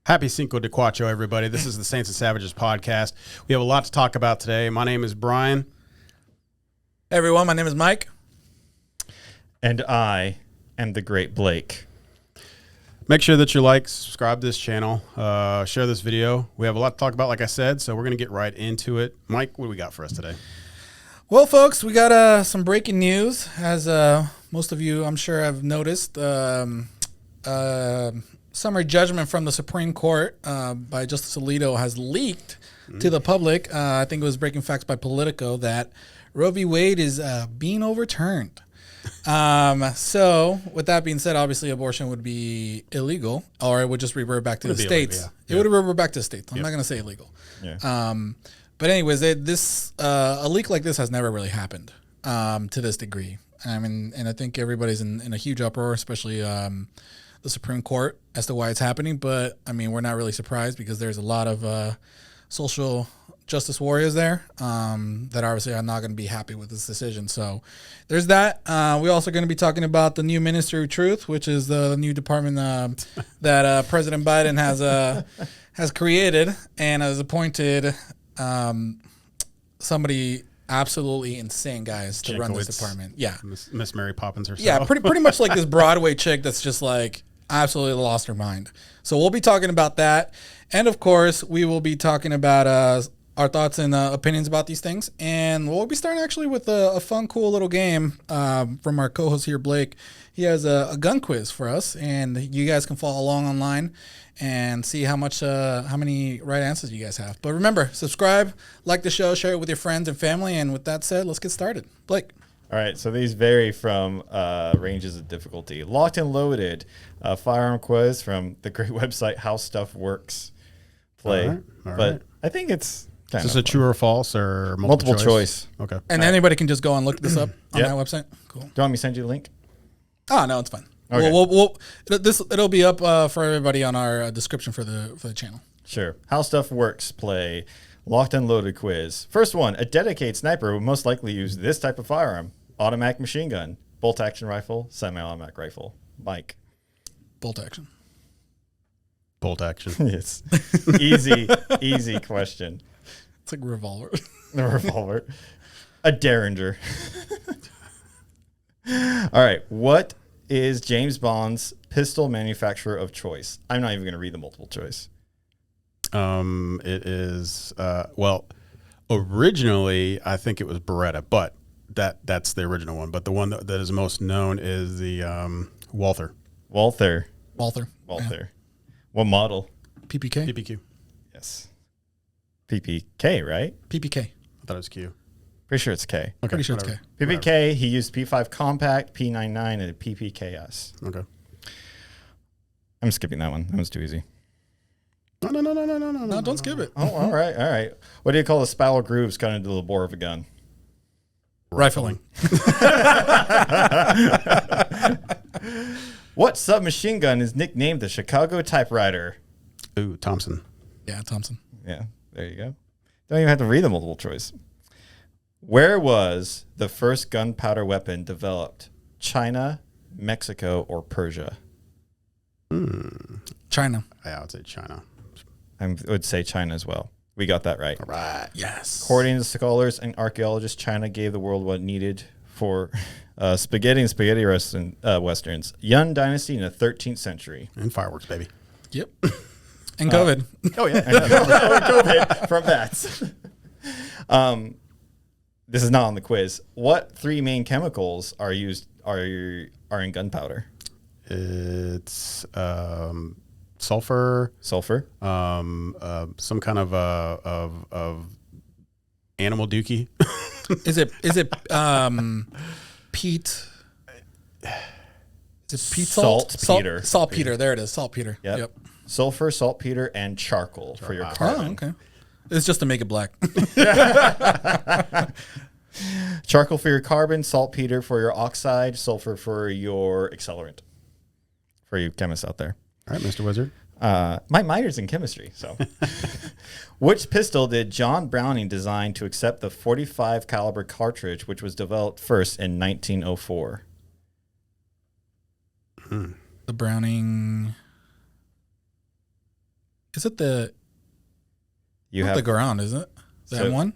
Happy Cinco de Cuatro, everybody. This is the Saints and Savages podcast. We have a lot to talk about today. My name is Brian. Hey, everyone. My name is Mike. And I am the great Blake. Make sure that you like, subscribe to this channel, share this video. We have a lot to talk about, like I said, so we're going to get right into it. Mike, what do we got for us today? Well, folks, we got some breaking news. As most of you, I'm sure, have noticed, summary judgment from the Supreme Court by Justice Alito has leaked to the public. I think it was Breaking Facts by Politico that Roe v. Wade is being overturned. So with that being said, obviously abortion would be illegal, or it would just revert back to the states. Illegal, It would revert back to the states. I'm not going to say illegal. Yeah. But anyways, a leak like this has never really happened to this degree. I mean, and I think everybody's in a huge uproar, especially the Supreme Court, as to why it's happening. But I mean, we're not really surprised because there's a lot of social justice warriors there that obviously are not going to be happy with this decision. So there's that. We're also going to be talking about the new Ministry of Truth, which is the new department that President Biden has created and has appointed somebody absolutely insane, guys, to run this department. Yeah, Miss Mary Poppins herself. Yeah, pretty much like this Broadway chick that's just like absolutely lost her mind. So we'll be talking about that, and of course we will be talking about our thoughts and opinions about these things. And we'll be starting actually with a fun, cool little game from our co-host here, Blake. He has a gun quiz for us, and you guys can follow along online and see how many right answers you guys have. But remember, subscribe, like the show, share it with your friends and family. And with that said, let's get started. Blake. All right, so these vary from ranges of difficulty. Locked and Loaded, firearm quiz from the great website How Stuff Works. Play. All but right. I think it's kind Is of this a true or false or multiple choice. Okay. And anybody can just go and look this up on Yep. that website. Cool. Do you want me to send you the link? Oh, no, it's fine. Okay. It'll be up for everybody on our description for the channel. Sure. How Stuff Works play Locked and Loaded quiz. First one, a dedicated sniper would most likely use this type of firearm. Automatic machine gun, bolt action rifle, semi-automatic rifle. Mike. Bolt action. Bolt action. Yes. Easy question. It's like a revolver. The revolver. A Derringer. All right. What is James Bond's pistol manufacturer of choice? I'm not even going to read the multiple choice. It is originally I think it was Beretta, but that's the original one. But the one that is most known is the Walther. Walther. Yeah. What model? PPK. PPQ. Yes. PPK, right? PPK. I thought it was Q. Pretty sure it's K. Okay, Pretty sure it's whatever. K. PPK, he used P5 Compact, P99, and a PPKS. Okay. I'm skipping that one. That was too easy. No. No, don't skip it. Oh, all right. What do you call the spiral grooves cut into the bore of a gun? Rifling. What submachine gun is nicknamed the Chicago Typewriter? Ooh, Thompson. Yeah, Thompson. Yeah, there you go. Don't even have to read the multiple choice. Where was the first gunpowder weapon developed? China, Mexico, or Persia? China. Yeah, I would say China. I would say China as well. We got that right. All right. Yes. According to scholars and archaeologists, China gave the world what it needed for spaghetti and spaghetti westerns. Yuan dynasty in the 13th century. And fireworks, baby. Yep. And COVID. Oh yeah. COVID from bats. This is not on the quiz. What three main chemicals are in gunpowder? It's sulfur. Sulfur. Some kind of animal dookie. Is it peat? Is it peat salt? Saltpeter. Saltpeter. There it is. Saltpeter. Yep. Sulfur, saltpeter, and charcoal for your carbon. Oh, okay. It's just to make it black. Charcoal for your carbon, saltpeter for your oxide, sulfur for your accelerant. For you chemists out there. All right, Mr. Wizard. My minor's in chemistry, so. Which pistol did John Browning design to accept the .45 caliber cartridge, which was developed first in 1904? The Browning. Is it the You not have the Garand, is it? The So- M1?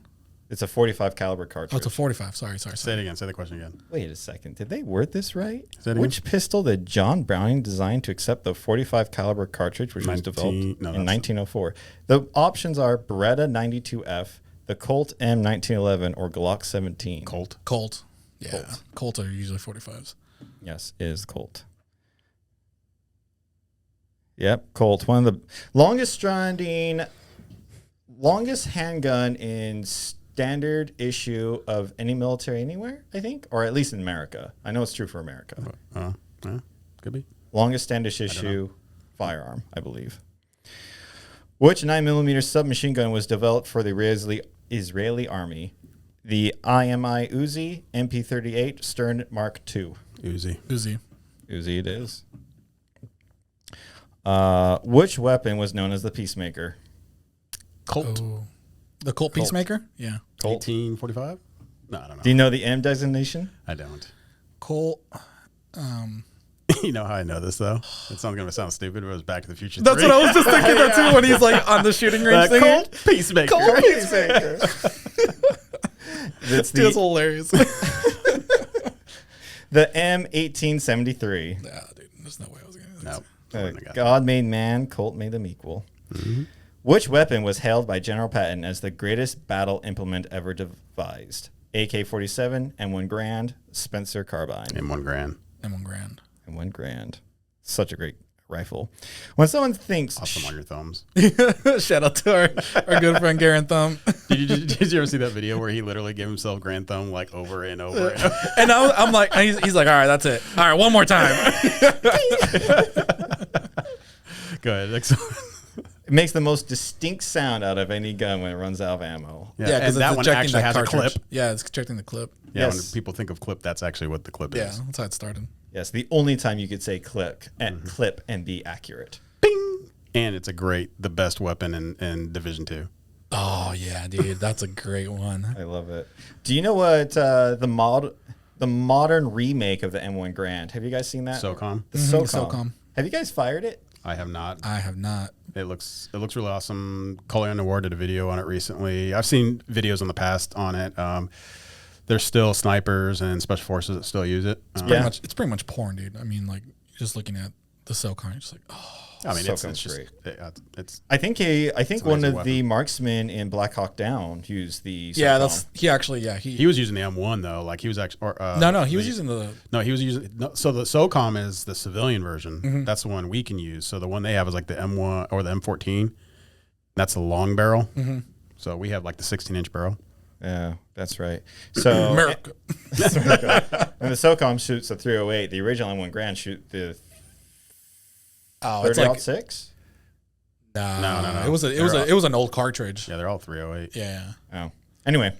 it's a 45 caliber cartridge. Oh, it's a 45. Sorry. Say it again. Say the question again. Wait a second. Did they word this right? Say it again. Which pistol did John Browning design to accept the 45 caliber cartridge, which was developed in 1904? The options are Beretta 92F, the Colt M1911, or Glock 17. Colt. Yeah. Colts are usually 45s. Yes, it is Colt. Yep, Colt. One of the longest handgun in standard issue of any military anywhere, I think, or at least in America. I know it's true for America. Yeah, could be. Longest standard issue firearm, I believe. Which 9mm submachine gun was developed for the Israeli army? The IMI Uzi, MP38, Stern Mark II. Uzi. Uzi it is. Which weapon was known as the Peacemaker? Colt. Oh. The Colt Peacemaker? Yeah. Colt. 1845? No, I don't know. Do you know the M designation? I don't. Colt. You know how I know this though? It's not going to sound stupid, but it was Back to the Future 3. That's what I was just thinking that too when he's like on the shooting range thing. Colt Peacemaker. Colt Peacemaker. That's That's hilarious. the M1873. Nah, dude, there's no way I was going to No. God made man, Colt made them equal. Mm-hmm. Which weapon was hailed by General Patton as the greatest battle implement ever devised? AK-47, M1 Grand, Spencer Carbine. M1 Grand. M1 Grand. M1 Grand. Such a great rifle. When someone thinks... Awesome on your thumbs. Shout out to our good friend Garen Thumb. Did you ever see that video where he literally gave himself Grand Thumb like over and over and over? And I'm like, he's like, all right, that's it. All right, one more time. Go ahead. Excellent. It makes the most distinct sound out of any gun when it runs out of ammo. Yeah, and that one actually has a clip. Yeah, it's ejecting the clip. Yeah, Yes. when people think of clip, that's actually what the clip Yeah, is. that's how it started. Yes, the only time you could say clip and be accurate. Bing! And it's the best weapon in Division 2. Oh yeah, dude, that's a great one. I love it. Do you know what the modern remake of the M1 Grand? Have you guys seen that? SOCOM. The Mhm, SOCOM. SOCOM. Have you guys fired it? I have not. I have not. It looks really awesome. Colin Award did a video on it recently. I've seen videos in the past on it. There's still snipers and special forces that still use it. It's pretty much porn, dude. I mean, like just looking at the SOCOM, you're just like, oh. I mean, it's SOCOM's just great. it's I think an one amazing of the marksmen in Black Hawk Down used the SOCOM. Yeah, he was using the M1 though. Like he was actually he was using the so the SOCOM is the civilian version. Mhm. That's the one we can use. So the one they have is like the M1 or the M14. That's the long barrel. Mm-hmm. So we have like the 16-inch barrel. Yeah, that's right. So America. when the SOCOM shoots the 308, the original M1 Grand shoot the It's like 30-06? no. It was an old cartridge. Yeah, they're all 308. Yeah. Oh. Anyway,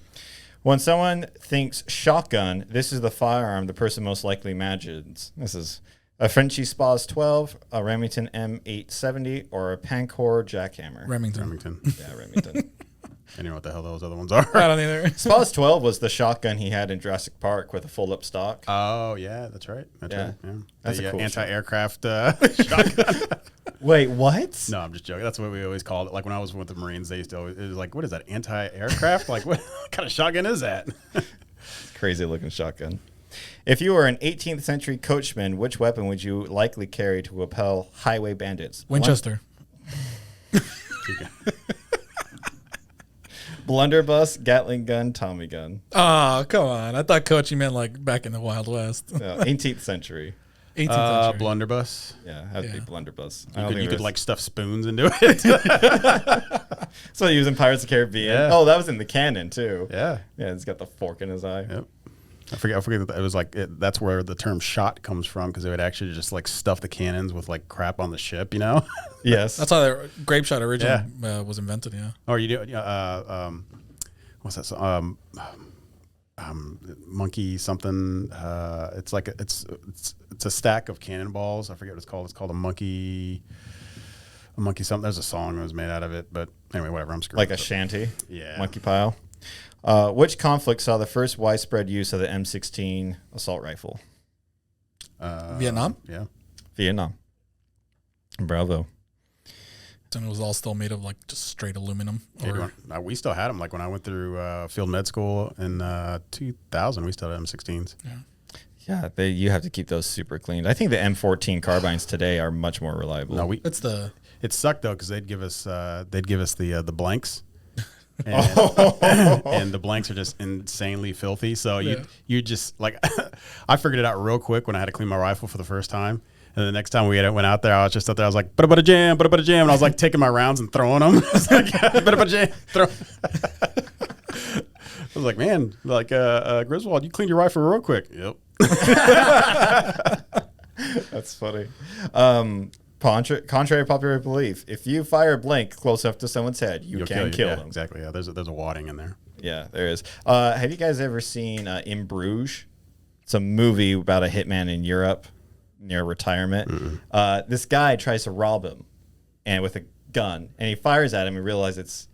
when someone thinks shotgun, this is the firearm the person most likely imagines. This is a Frenchy Spas 12, a Remington M870, or a Pancor jackhammer. Remington. Yeah, Remington. I don't know what the hell those other ones are. I don't either. Spas 12 was the shotgun he had in Jurassic Park with a full-up stock. Oh, yeah, that's right. That's Yeah. right. Yeah. That's the a cool anti-aircraft shotgun. Wait, what? No, I'm just joking. That's what we always called it. Like when I was with the Marines, they used to always, it was like, what is that, anti-aircraft? Like what kind of shotgun is that? Crazy-looking shotgun. If you were an 18th century coachman, which weapon would you likely carry to repel highway bandits? Winchester. Blunderbuss, Gatling gun, Tommy gun. Oh, come on. I thought Coach you meant like back in the Wild West. 18th century. 18th century. Blunderbuss. Yeah, had to be blunderbuss. You could like stuff spoons into it. That's what he was in Pirates of the Caribbean. Yeah. Oh, that was in the canon too. Yeah. Yeah, he's got the fork in his eye. Yep. I forget that it was like that's where the term shot comes from, because they would actually just like stuff the cannons with like crap on the ship, you know? Yes. That's how the grape shot originally was invented, yeah. Or you do what's that song? Monkey something. It's like it's a stack of cannonballs. I forget what it's called. It's called a monkey something. There's a song that was made out of it, but anyway, whatever. I'm screwed. Like a shanty. Yeah. Monkey pile. Which conflict saw the first widespread use of the M16 assault rifle? Vietnam? Yeah. Vietnam. Bravo. And it was all still made of like just straight aluminum. We still had them. Like when I went through field med school in 2000, we still had M16s. Yeah, you have to keep those super clean. I think the M14 carbines today are much more reliable. No, it sucked though because they'd give us the blanks. And the blanks are just insanely filthy. So you just like I figured it out real quick when I had to clean my rifle for the first time. And the next time we went out there, I was just out there. I was like, "Bada jam, bada jam," and I was like taking my rounds and throwing them. I was like, "Bada jam, throw." I was like, "Man, like Griswold, you cleaned your rifle real quick." Yep. That's funny. Contrary to popular belief, if you fire a blank close enough to someone's head, you can kill them. Exactly. Yeah, there's a wadding in there. Yeah, there is. Have you guys ever seen In Bruges? It's a movie about a hitman in Europe near retirement. This guy tries to rob him, and with a gun, and he fires at him and realizes it's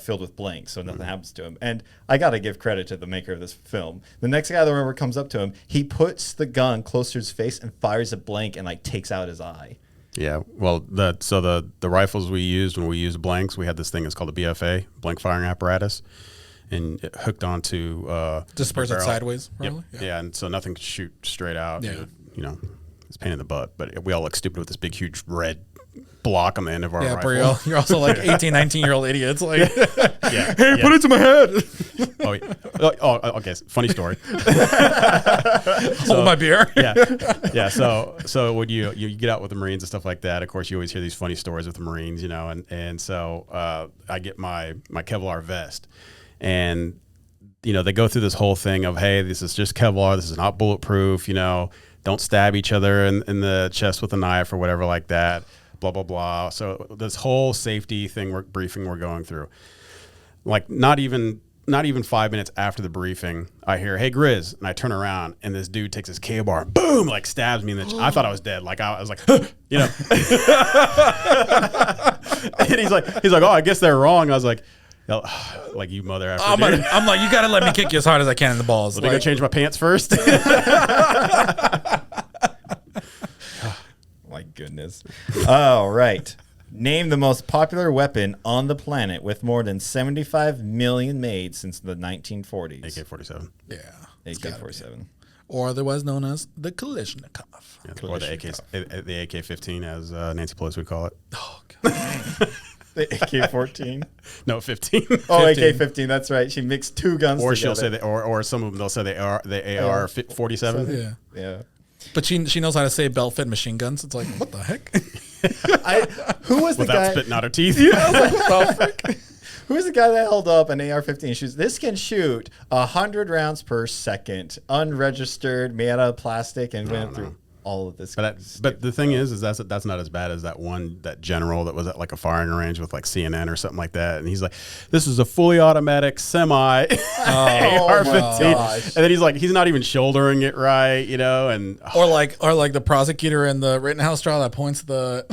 filled with blanks, so nothing happens to him. And I got to give credit to the maker of this film. The next guy that comes up to him, he puts the gun close to his face and fires a blank and like takes out his eye. Yeah, well, the rifles we used when we used blanks, we had this thing. It's called a BFA, blank firing apparatus, and it hooked onto disperse it sideways, probably. Yep. Yeah, and so nothing could shoot straight out. Yeah. You know, it's a pain in the butt. But we all look stupid with this big, huge red block on the end of our rifle. Yeah, you're also like 18, 19-year-old idiots. Like, hey, put it to my head. Okay. Funny story. Hold my beer. Yeah. So when you get out with the Marines and stuff like that, of course, you always hear these funny stories with the Marines, you know, and so I get my Kevlar vest, and you know they go through this whole thing of, hey, this is just Kevlar, this is not bulletproof, you know, don't stab each other in the chest with a knife or whatever like that. Blah, blah, blah. So this whole safety thing briefing we're going through, like not even 5 minutes after the briefing, I hear, "Hey, Grizz," and I turn around and this dude takes his K-bar, boom, like stabs me in the I thought I was dead. Like I was like, you know, and he's like, "Oh, I guess they're wrong." I was like, like you mother effer. I'm like, you got to let me kick you as hard as I can in the balls. So they go change my pants first. My goodness. All right. Name the most popular weapon on the planet with more than 75 million made since the 1940s. AK-47. Yeah. AK-47. Or otherwise known as the Kalashnikov. Yeah, or the AK-15, as Nancy Pelosi would call it. Oh, God. The AK-14? No, 15. Oh, AK-15. That's right. She mixed two guns or together. She'll say or some of them they'll say the AR-47. Yeah. But she knows how to say belt-fed machine guns. It's like, what the heck? Who was the Without guy? spitting out her teeth. Yeah, I was like, what the frick? Who was the guy that held up an AR-15? She was, this can shoot 100 rounds per second, unregistered, made out of plastic, and went through all of this. But the thing is that's not as bad as that general that was at like a firing range with like CNN or something like that, and he's like, "This is a fully automatic semi AR-15," and then he's like, he's not even shouldering it right, you know, and or like the prosecutor in the Rittenhouse trial that points the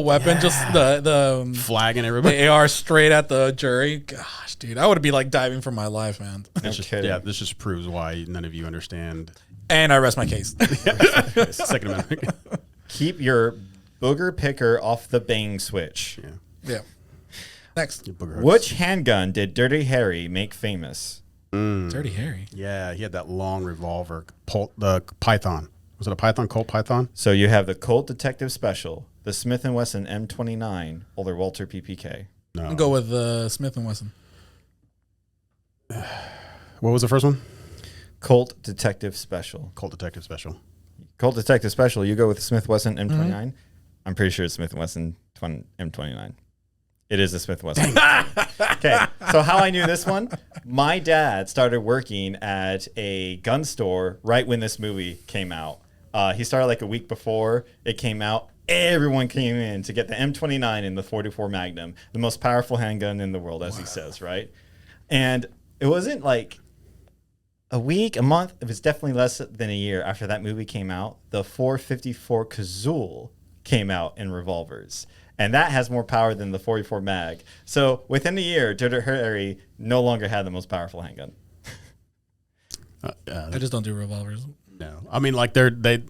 weapon, just the flagging everybody, the AR straight at the jury. Gosh, dude, I would be like diving for my life, man. This just proves why none of you understand. And I rest my case. Second Amendment. Keep your booger picker off the bang switch. Yeah. Next. Which handgun did Dirty Harry make famous? Dirty Harry? Yeah, he had that long revolver. The Python. Was it a Python, Colt Python? So you have the Colt Detective Special, the Smith & Wesson M29, or the Walter PPK. No. I'll go with the Smith & Wesson. What was the first one? Colt Detective Special. Colt Detective Special. Colt Detective Special. You go with the Smith Wesson M29. Mm-hmm. I'm pretty sure it's Smith Wesson M29. It is a Smith Wesson. Okay. So how I knew this one? My dad started working at a gun store right when this movie came out. He started like a week before it came out. Everyone came in to get the M29 and the 44 Magnum, the most powerful handgun in the world, as he says, right? And it wasn't like a week, a month, it was definitely less than a year after that movie came out, the 454 Cazul came out in revolvers. And that has more power than the 44 Mag. So within a year, Dirty Harry no longer had the most powerful handgun. I just don't do revolvers. No. I mean, like they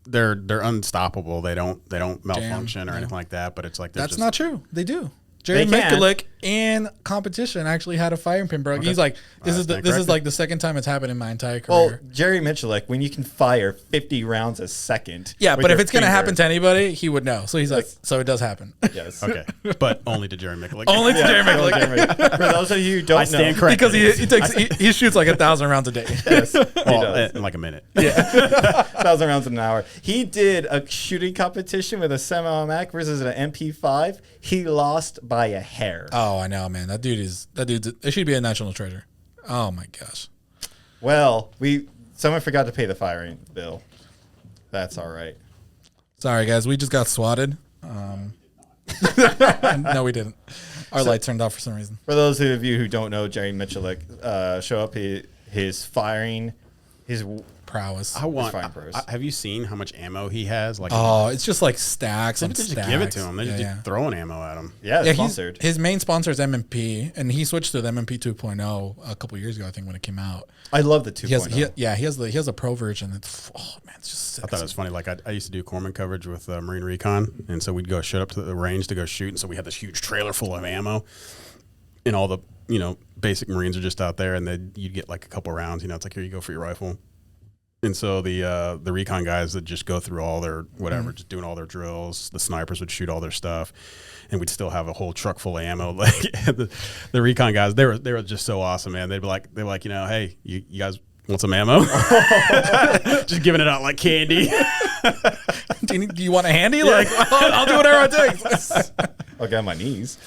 they're unstoppable. They don't malfunction or anything like that. But it's like that's not true. They do. Jerry They can. Mikulik in competition actually had a firing pin broke. He's like, this is like the second time it's happened in my entire career. Well, Jerry Mikulik, when you can fire 50 rounds a second. Yeah, with but if your it's going to finger- happen to anybody, he would know. So he's like, so it does happen. Yes. Okay, but only to Jerry Mikulik. Only to Jerry Mikulik. For those of you who don't I stand know, corrected. Because he shoots like 1,000 rounds a day. yes, he Well, does. in like a minute. 1,000 rounds in an hour. He did a shooting competition with a semi-automatic versus an MP5. He lost by a hair. Oh, I know, man. That dude, it should be a national treasure. Oh my gosh. Well, someone forgot to pay the firing bill. That's all right. Sorry, guys. We just got swatted. No, we didn't. Our light turned off for some reason. For those of you who don't know, Jerry Mikulik, show up his firing, his Prowess. firing prowess. Have you seen how much ammo he has? Like, oh, it's just like stacks they on just stacks. give it to him. They Yeah, just yeah. throwing ammo at him. Yeah, Yeah, sponsored. his main sponsor is M&P, and he switched to the M&P 2.0 a couple years ago, I think, when it came out. I love the 2.0. He has a pro version. It's man, it's just sexy. I thought it was funny. Like I used to do corpsman coverage with Marine Recon, and so we'd go shut up to the range to go shoot, and so we had this huge trailer full of ammo, and all the basic Marines are just out there, and then you'd get like a couple rounds. It's like, here you go for your rifle. And so the recon guys would just go through all their whatever, just doing all their drills. The snipers would shoot all their stuff, and we'd still have a whole truck full of ammo. Like the recon guys, they were just so awesome, man. They'd be like, hey, you guys want some ammo? Just giving it out like candy. Do you want a handy? Like, I'll do whatever it takes. I'll get on my knees.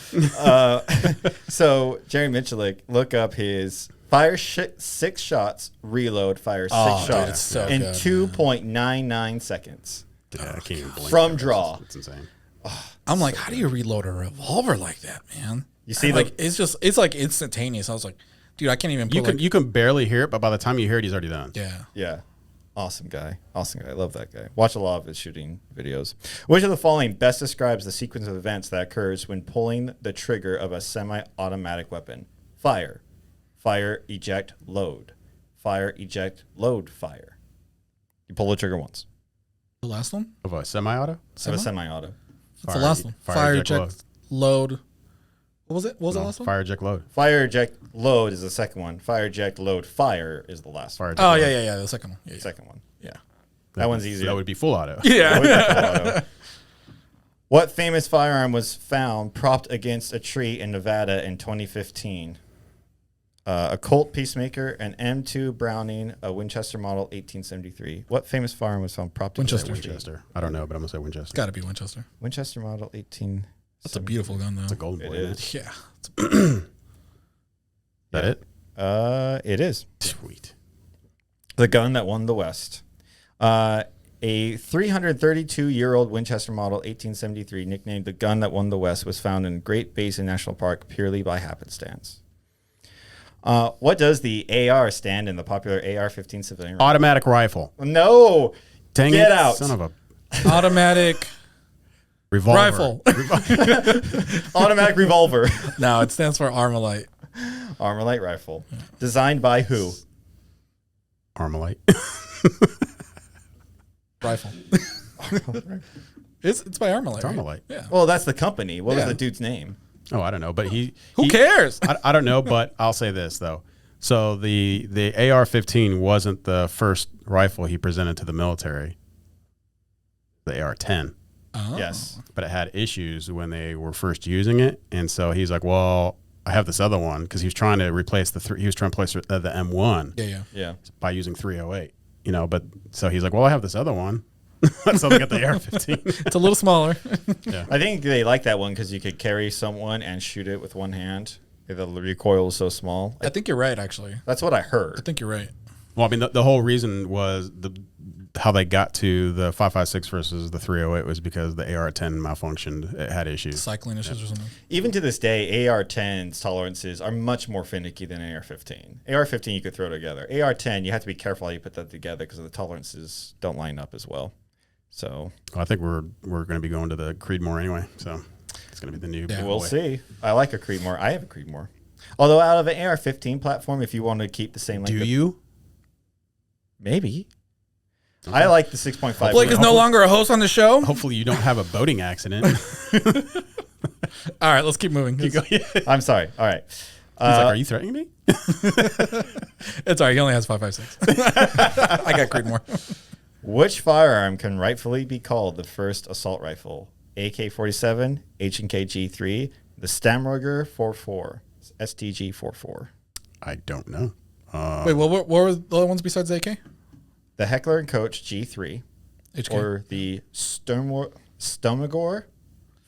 So Jerry Mikulik, look up his fire 6 shots, reload, fire 6 Oh, dude, shots it's so in good, 2.99 seconds. Yeah, I can't even blink. From draw. It's insane. I'm like, how do you reload a revolver like that, man? You see it's like instantaneous. I was like, dude, I can't even put You can barely hear it, but by the time you hear it, he's already done. yeah. Yeah. Awesome guy. I love that guy. Watch a lot of his shooting videos. Which of the following best describes the sequence of events that occurs when pulling the trigger of a semi-automatic weapon? Fire. Fire, eject, load. Fire, eject, load, fire. You pull the trigger once. The last one? Of a semi-auto? Of a semi-auto. That's the last one. Fire, eject, load. What was it? What was the last one? Fire, eject, load. Fire, eject, load is the second one. Fire, eject, load, fire is the last Fire, one. eject, Oh, load. yeah. The second one. Yeah. Second one. Yeah. That one's So easier. that would be full auto. Yeah. What famous firearm was found propped against a tree in Nevada in 2015? A Colt Peacemaker, an M2 Browning, a Winchester Model 1873. What famous firearm was found propped against a tree? Winchester. I don't know, but I'm going to say Winchester. It's got to be Winchester. Winchester Model 18. That's a beautiful gun, though. It's a golden It boy. man. is. Yeah. Is that it? It is. Sweet. The gun that won the West. A 332-year-old Winchester Model 1873, nicknamed the gun that won the West, was found in Great Basin National Park purely by happenstance. What does the AR stand in the popular AR-15 civilian rifle? Automatic rifle. No. Dang Get it. out. Son of a Automatic revolver. rifle. Automatic revolver. No, it stands for Armalite. Armalite rifle. Designed by who? Armalite. Rifle. It's by Armalite. It's right? Armalite. Yeah. Well, that's the company. What was Yeah. the dude's name? Oh, I don't know, but Who cares? I don't know, but I'll say this though. So the AR-15 wasn't the first rifle he presented to the military. The AR-10, Oh. Yes. but it had issues when they were first using it, and so he's like, "Well, I have this other one," because he was trying to replace the M1 Yeah. Yeah. by using 308. But so he's like, "Well, I have this other one." So they got the AR-15. It's a little smaller. I think they like that one because you could carry someone and shoot it with one hand. The recoil is so small. I think you're right, actually. That's what I I heard. think you're right. Well, I mean, the whole reason was how they got to the 5.56 versus the 308 was because the AR-10 malfunctioned. It had issues. Cycling issues or something. Even to this day, AR-10's tolerances are much more finicky than AR-15. AR-15 you could throw together. AR-10, you have to be careful how you put that together because the tolerances don't line up as well. So Well, I think we're going to be going to the Creedmoor anyway, so it's going to be the new. Yeah. big we'll boy. see. I like a Creedmoor. I have a Creedmoor. Although out of an AR-15 platform, if you want to keep the same length, Do you? maybe. I like the 6.5. Blake is no longer a host on the show. Hopefully you don't have a boating accident. All right, let's keep moving. I'm sorry. All right. He's like, are you threatening me? It's all right. He only has 5.56. I got Creedmoor. Which firearm can rightfully be called the first assault rifle? AK-47, H&K G3, the Stamroger 44, STG 44. I don't know. Wait, what were the other ones besides AK? The Heckler & Koch G3 HK. or the Stomagor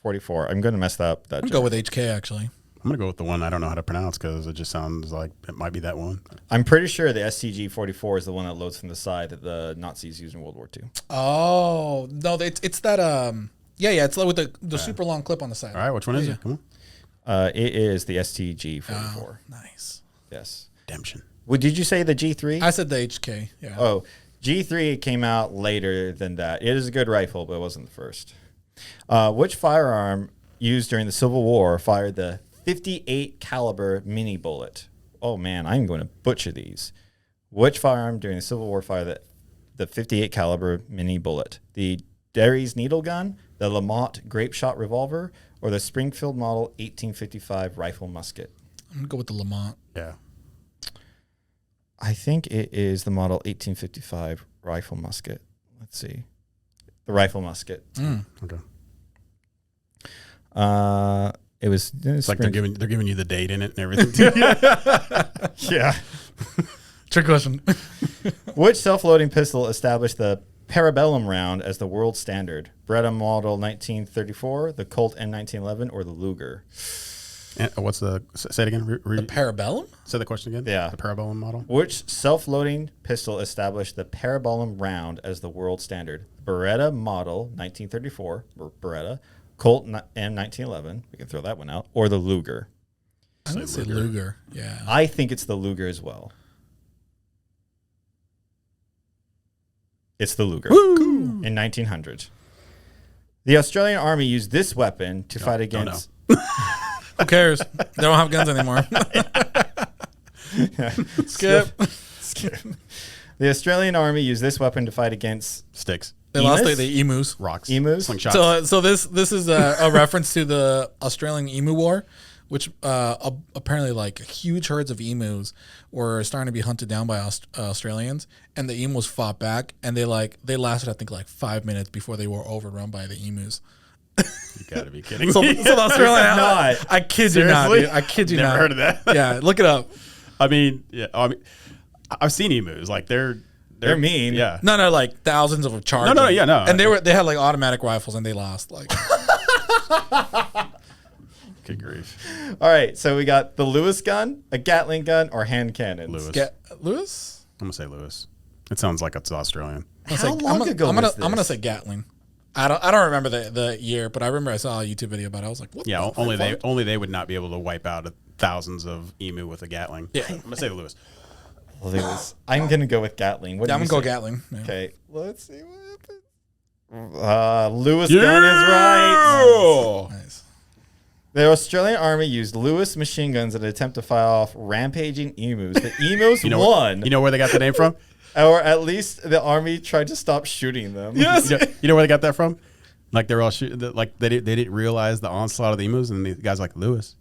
44. I'm going to mess that up. I'm going to go with HK, actually. I'm going to go with the one I don't know how to pronounce because it just sounds like it might be that one. I'm pretty sure the STG 44 is the one that loads from the side that the Nazis used in World War II. Oh, no, it's that, yeah, it's with the super long clip on the side. All right, which one is it? Come It is the STG 44. Oh, nice. Yes. Redemption. Well, did you say the G3? I said the HK, yeah. Oh, G3 came out later than that. It is a good rifle, but it wasn't the first. Which firearm used during the Civil War fired the 58 caliber mini bullet? Oh man, I'm going to butcher these. Which firearm during the Civil War fired the 58 caliber mini bullet? The Derry's needle gun, the Lamont grape shot revolver, or the Springfield model 1855 rifle musket? I'm going to go with the Lamont. Yeah. I think it is the model 1855 rifle musket. Let's see. The rifle musket. Okay. It was It's like they're giving you the date in it and everything. yeah. Trick question. Which self-loading pistol established the Parabellum round as the world standard? Beretta model 1934, the Colt M1911, or the Luger? And what's the say it again? The Parabellum? Say the question again. Yeah. The Parabellum model. Which self-loading pistol established the Parabellum round as the world standard? Beretta model 1934, or Beretta, Colt M1911, we can throw that one out, or the Luger? I'm going to say Luger. Yeah. I think it's the Luger as well. It's the Luger. Cool. In 1900. The Australian Army used this weapon to fight against... Who cares? They don't have guns anymore. Skip. The Australian Army used this weapon to fight against Sticks. They lost the emus. Rocks. Emus? Slingshots. So this is a reference to the Australian Emu War, which apparently like huge herds of emus were starting to be hunted down by Australians, and the emus fought back, and they lasted I think like 5 minutes before they were overrun by the emus. You gotta be kidding So me. the Australian, not. I kid you not, Seriously? dude. I kid you Never not. heard of that. Yeah, look it up. I mean, yeah. I mean, I've seen emus. Like they're mean. Yeah. No, like thousands of charges. No, yeah, no. And they had like automatic rifles, and they lost. Like, Good grief. All right, so we got the Lewis gun, a Gatling gun, or hand cannons. Lewis. Lewis. I'm gonna say Lewis. It sounds like it's Australian. How long ago I'm was gonna this? say Gatling. I don't remember the year, but I remember I saw a YouTube video about it. I was like, what? Yeah. the Only fuck? they would not be able to wipe out thousands of emu with a Gatling. Yeah. I'm gonna say Lewis. Lewis. I'm going to go with Gatling. What Yeah, do I'm you gonna go say? Gatling. Yeah. Okay, let's see what happens. Lewis gun is right. Nice. The Australian Army used Lewis machine guns in an attempt to fight off rampaging emus. The emus won. You know where they got the name from? Or at least the Army tried to stop shooting them. Yes. You know where they got that from? Like they're all shooting. Like they didn't realize the onslaught of the emus, and the guys like Lewis.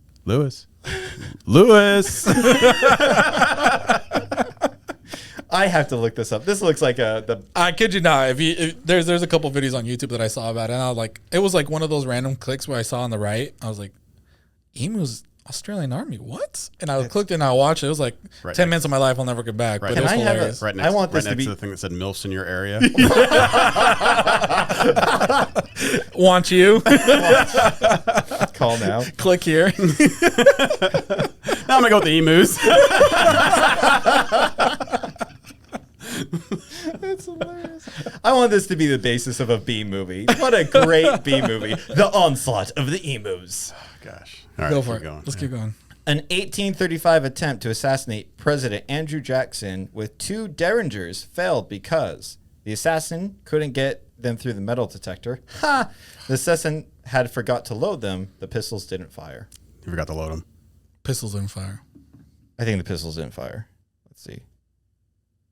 I have to look this up. This looks like the I kid you not. There's a couple videos on YouTube that I saw about it, and I was like, it was like one of those random clicks where I saw on the right. I was like, emus, Australian Army, what? And I clicked and I watched it. It was like Right 10 next- minutes of my life I'll never get back. Right But it was Can I have hilarious. Right next, I want this right to next be- the thing that said MILFs in your area. Want you? call now. Click here. Now I'm gonna go with the emus. That's hilarious. I want this to be the basis of a B movie. What a great B movie. The Onslaught of the Emus. Gosh. All right, Go for keep it. going. Let's keep going. An 1835 attempt to assassinate President Andrew Jackson with 2 Derringers failed because the assassin couldn't get them through the metal detector. Ha! The assassin had forgot to load them. The pistols didn't fire. You forgot to load them. Pistols in fire. I think the pistols didn't fire. Let's see.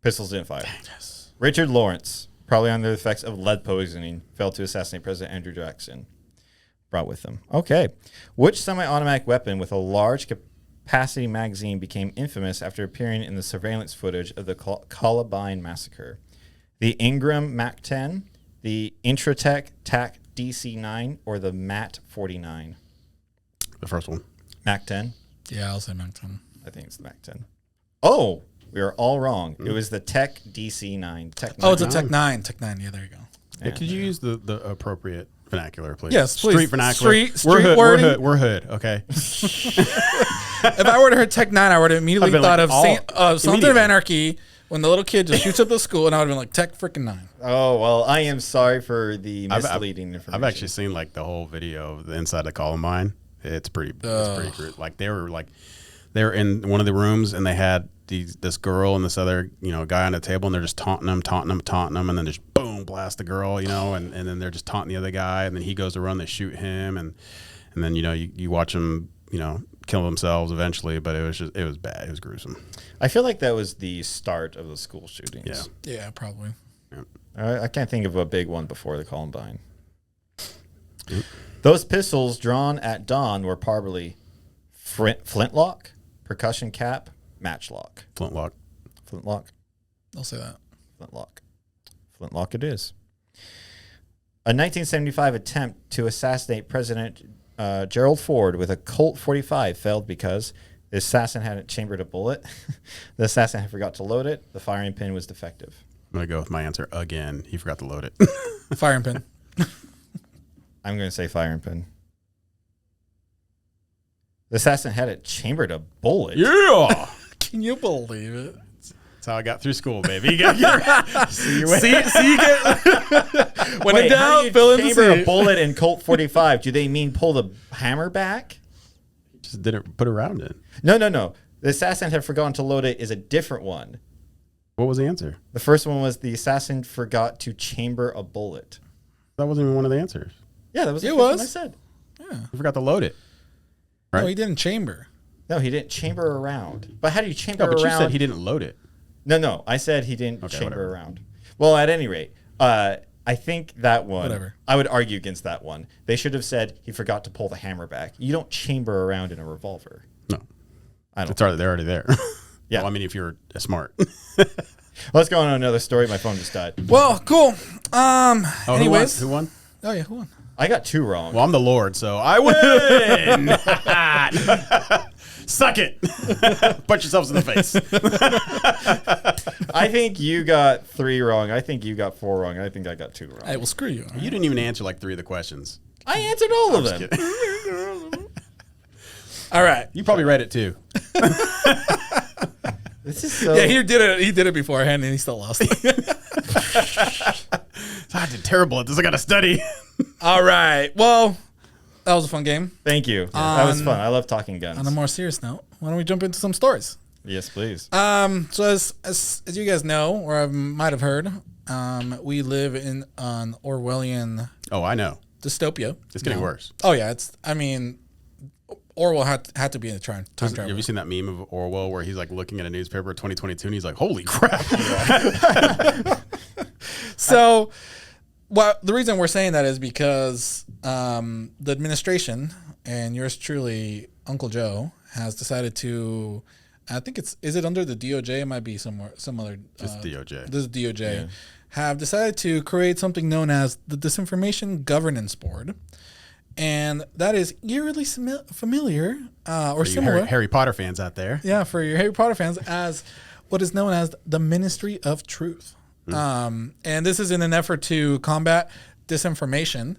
Pistols didn't fire. Yes. Richard Lawrence, probably under the effects of lead poisoning, failed to assassinate President Andrew Jackson. Brought with them. Okay. Which semi-automatic weapon with a large capacity magazine became infamous after appearing in the surveillance footage of the Columbine massacre? The Ingram MAC-10, the Intratec TAC DC-9, or the MAT-49? The first one. MAC-10? Yeah, I'll say MAC-10. I think it's the MAC-10. Oh, we are all wrong. It was the Tech DC-9. Tech 9. Oh, it's a Tech 9. Tech 9. Yeah, there you go. Yeah, could you use the appropriate vernacular, please? Yes, please. Street vernacular. Street we're hood, okay? If I were to hear Tech 9, I would have immediately thought of Sons of Anarchy when the little kid just shoots up the school, and I would have been like, Tech freaking 9. Oh, well, I am sorry for the misleading information. I've actually seen like the whole video of the inside of Columbine. It's pretty crude. Like they were in one of the rooms, and they had this girl and this other guy on the table, and they're just taunting them, and then just boom, blast the girl, and then they're just taunting the other guy, and then he goes to run, they shoot him, and then you watch them kill themselves eventually, but it was bad, it was gruesome. I feel like that was the start of the school shootings. Yeah, probably. Yeah. I can't think of a big one before the Columbine. Those pistols drawn at dawn were probably flintlock, percussion cap, matchlock. Flintlock. I'll say that. Flintlock it is. A 1975 attempt to assassinate President Gerald Ford with a Colt 45 failed because the assassin hadn't chambered a bullet. The assassin had forgot to load it. The firing pin was defective. I'm going to go with my answer again. He forgot to load it. Firing pin. I'm going to say firing pin. The assassin hadn't chambered a bullet. Yeah! Can you believe it? That's how I got through school, baby. You get when in doubt, fill in the chamber a C. bullet in Colt 45. Do they mean pull the hammer back? Just didn't put around it. No. The assassin had forgotten to load it is a different one. What was the answer? The first one was the assassin forgot to chamber a bullet. That wasn't even one of the answers. Yeah, that was the It first one was. I said. Yeah. He forgot to load it. Right? No, he didn't chamber. No, he didn't chamber around. But how do you chamber No, but around? you said he didn't load it. No, I said he didn't chamber whatever. around. Well, at any rate, I think that one, Whatever. I would argue against that one. They should have said he forgot to pull the hammer back. You don't chamber around in a revolver. No. I don't. They're already there. Yeah. Well, I mean, if you're smart. Let's go on to another story. My phone just died. Well, cool. Anyways. Who won? Oh, yeah, who won? I got 2 wrong. Well, I'm the Lord, so I win. Suck it. Punch yourselves in the face. I think you got 3 wrong. I think you got 4 wrong. I think I got 2 wrong. Hey, well, screw you. You didn't even answer like 3 of the questions. I answered all of Just them. kidding. All right. You probably read it too. This is so. Yeah, he did it beforehand, and he still lost. I did terrible at this. I got to study. All right. Well, that was a fun game. Thank you. That was fun. I love talking guns. On a more serious note, why don't we jump into some stories? Yes, please. So as you guys know, or I might have heard, we live in an Orwellian Oh, I know. dystopia. It's getting worse. Oh yeah, Orwell had to be in the time Have travel. you seen that meme of Orwell where he's like looking at a newspaper 2022 and he's like, holy crap. So, the reason we're saying that is because the administration and yours truly, Uncle Joe, has decided to. I think is it under the DOJ? It might be some other. Just DOJ. This is DOJ. Have decided to create something known as the Disinformation Governance Board, and that is eerily familiar or similar. Harry Potter fans out there. Yeah, for your Harry Potter fans, as what is known as the Ministry of Truth. And this is in an effort to combat disinformation,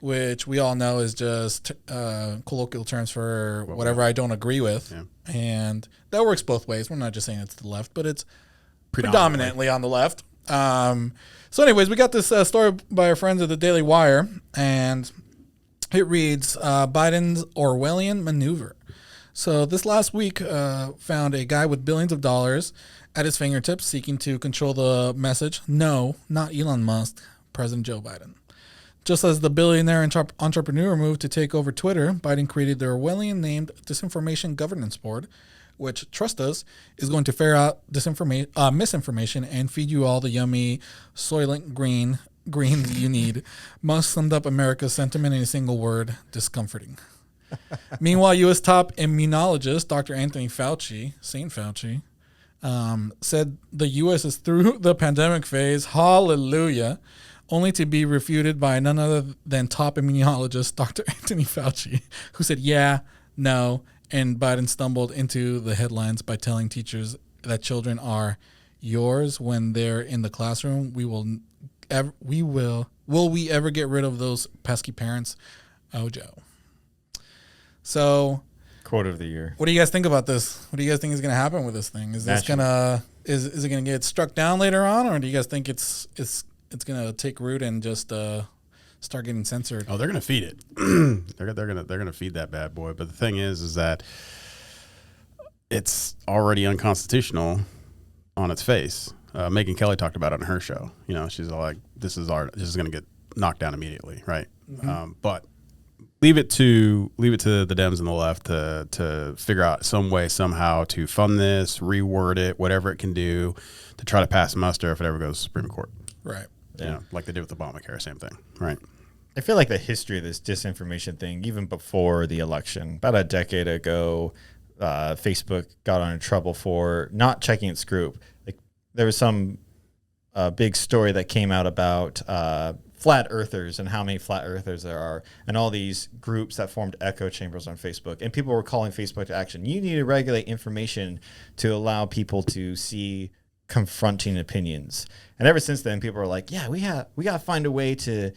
which we all know is just colloquial terms for whatever I don't agree with. Yeah. And that works both ways. We're not just saying it's the left, but it's predominantly on the left. So anyways, we got this story by our friends at the Daily Wire, and it reads, Biden's Orwellian maneuver. So this last week found a guy with billions of dollars at his fingertips seeking to control the message, no, not Elon Musk, President Joe Biden. Just as the billionaire entrepreneur moved to take over Twitter, Biden created the Orwellian named Disinformation Governance Board, which, trust us, is going to ferret out misinformation and feed you all the yummy Soylent greens you need. Musk summed up America's sentiment in a single word: discomforting. Meanwhile, U.S. top immunologist Dr. Anthony Fauci, Saint Fauci, said the U.S. is through the pandemic phase. Hallelujah. Only to be refuted by none other than top immunologist Dr. Anthony Fauci, who said, yeah, no, and Biden stumbled into the headlines by telling teachers that children are yours when they're in the classroom. Will we ever get rid of those pesky parents? Oh, Joe. So, Quote of the year. what do you guys think about this? What do you guys think is going to happen with this thing? Is this gonna is it going to get struck down later on, or do you guys think it's going to take root and just start getting censored? Oh, they're going to feed it. they're going to feed that bad boy. But the thing is that it's already unconstitutional on its face. Megyn Kelly talked about it on her show. You know, she's like, this is going to get knocked down immediately, right? Mm-hmm. But leave it to the Dems and the left to figure out some way somehow to fund this, reword it, whatever it can do to try to pass muster if it ever goes to the Supreme Court. Right. Yeah. You know, like they did with Obamacare, same thing. Right. I feel like the history of this disinformation thing, even before the election, about a decade ago, Facebook got in trouble for not checking its group. Like there was some big story that came out about flat earthers and how many flat earthers there are, and all these groups that formed echo chambers on Facebook. And people were calling Facebook to action. You need to regulate information to allow people to see confronting opinions. And ever since then, people are like, yeah, we got to find a way to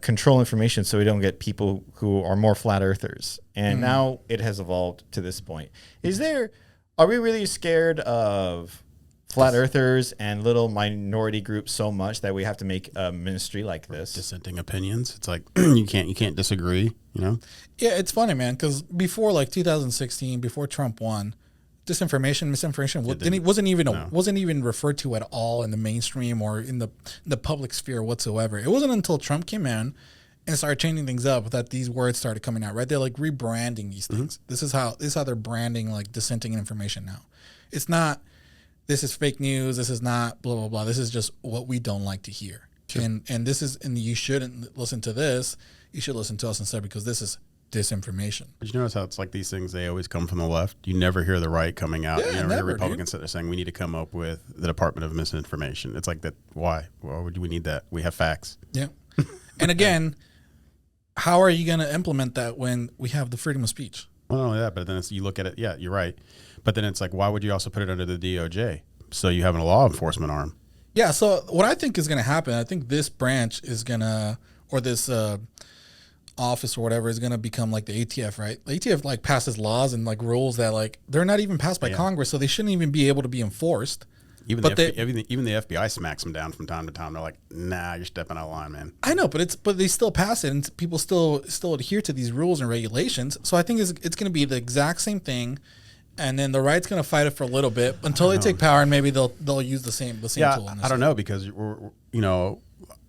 control information so we don't get people who are more flat earthers. And now it has evolved to this point. Are we really scared of flat earthers and little minority groups so much that we have to make a ministry like this? Dissenting opinions. It's like you can't disagree, you know? Yeah, it's funny, man, because before like 2016, before Trump won, misinformation wasn't even referred to at all in the mainstream or in the public sphere whatsoever. It wasn't until Trump came in and started changing things up that these words started coming out. Right? They're like rebranding these things. This is how they're branding like dissenting information now. It's not, this is fake news. This is not blah blah blah. This is just what we don't like to hear. Sure. And you shouldn't listen to this. You should listen to us instead because this is disinformation. Did you notice how it's like these things, they always come from the left? You never hear the right coming out. Yeah, you never hear Republicans dude. sit there saying we need to come up with the Department of Misinformation. It's like that. Why would we need that? We have facts. Yeah. And again, how are you going to implement that when we have the freedom of speech? Well, not only that, but then you look at it. Yeah, you're right. But then it's like, why would you also put it under the DOJ? So you have a law enforcement arm. Yeah. So what I think is going to happen, I think this branch is going to, or this office or whatever is going to become like the ATF, right? The ATF like passes laws and like rules that like they're not even passed by Congress, so they shouldn't even be able to be enforced. Even the FBI smacks them down from time to time. They're like, nah, you're stepping out of line, man. I know, but they still pass it, and people still adhere to these rules and regulations. So I think it's going to be the exact same thing, and then the right's going to fight it for a little bit until they take power, and maybe they'll use the same tool. I don't know, because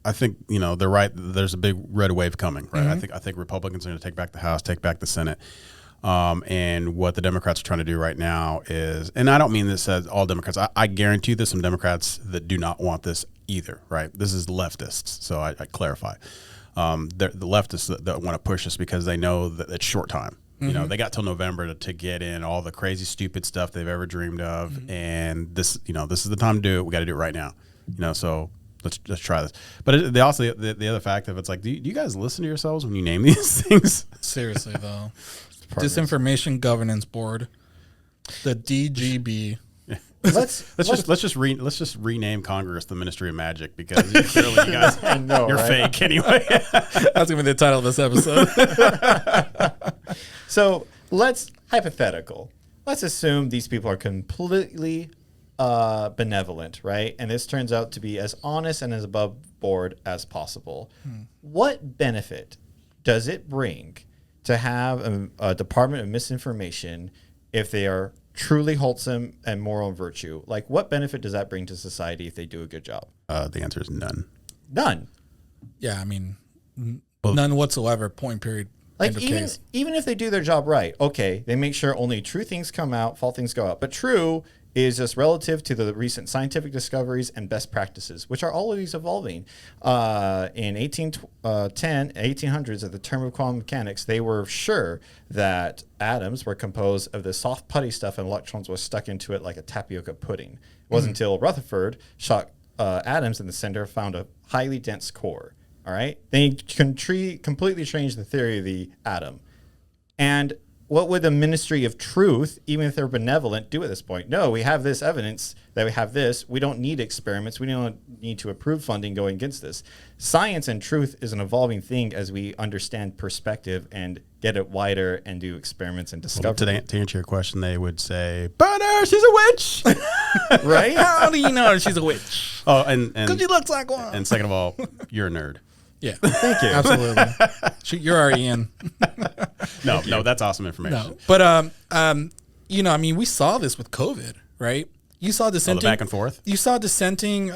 I think they're right. There's a big red wave coming, right? Mm-hmm. I think Republicans are going to take back the House, take back the Senate. And what the Democrats are trying to do right now is, and I don't mean this as all Democrats. I guarantee you there's some Democrats that do not want this either, right? This is leftists, so I clarify. The leftists that want to push this because they know that it's short time. Mm-hmm. They got till November to get in all the crazy, stupid stuff they've ever dreamed of, mm-hmm. and this is the time to do it. We got to do it right now. So let's try this. But the other fact of it's like, do you guys listen to yourselves when you name these things? Seriously though. Disinformation Governance Board, the DGB. Yeah. Let's just rename Congress the Ministry of Magic, because clearly you guys you're fake anyway. That's gonna be the title of this episode. So let's assume these people are completely benevolent, right? And this turns out to be as honest and as above board as possible. What benefit does it bring to have a Department of Misinformation if they are truly wholesome and moral and virtue? Like, what benefit does that bring to society if they do a good job? The answer is none. None. Yeah, I mean, none whatsoever, point period. Like End of even case. even if they do their job right, okay, they make sure only true things come out, false things go out. But true is just relative to the recent scientific discoveries and best practices, which are always evolving. In 1800s, at the term of quantum mechanics, they were sure that atoms were composed of this soft putty stuff and electrons were stuck into it like a tapioca pudding. It wasn't until Rutherford shot atoms in the center, found a highly dense core. All right, they completely changed the theory of the atom. And what would the Ministry of Truth, even if they're benevolent, do at this point? No, we have this evidence that we have this. We don't need experiments. We don't need to approve funding going against this. Science and truth is an evolving thing as we understand perspective and get it wider and do experiments and discover. To answer your question, they would say, "Butter, she's a witch." Right? How do you know she's a witch? Oh, and Because she looks like one. and second of all, you're a nerd. Yeah. Thank you. Absolutely. You're already in. No, that's awesome information. No. But, you know, I mean, we saw this with COVID, right? You saw Oh, the dissenting. back and forth. You saw dissenting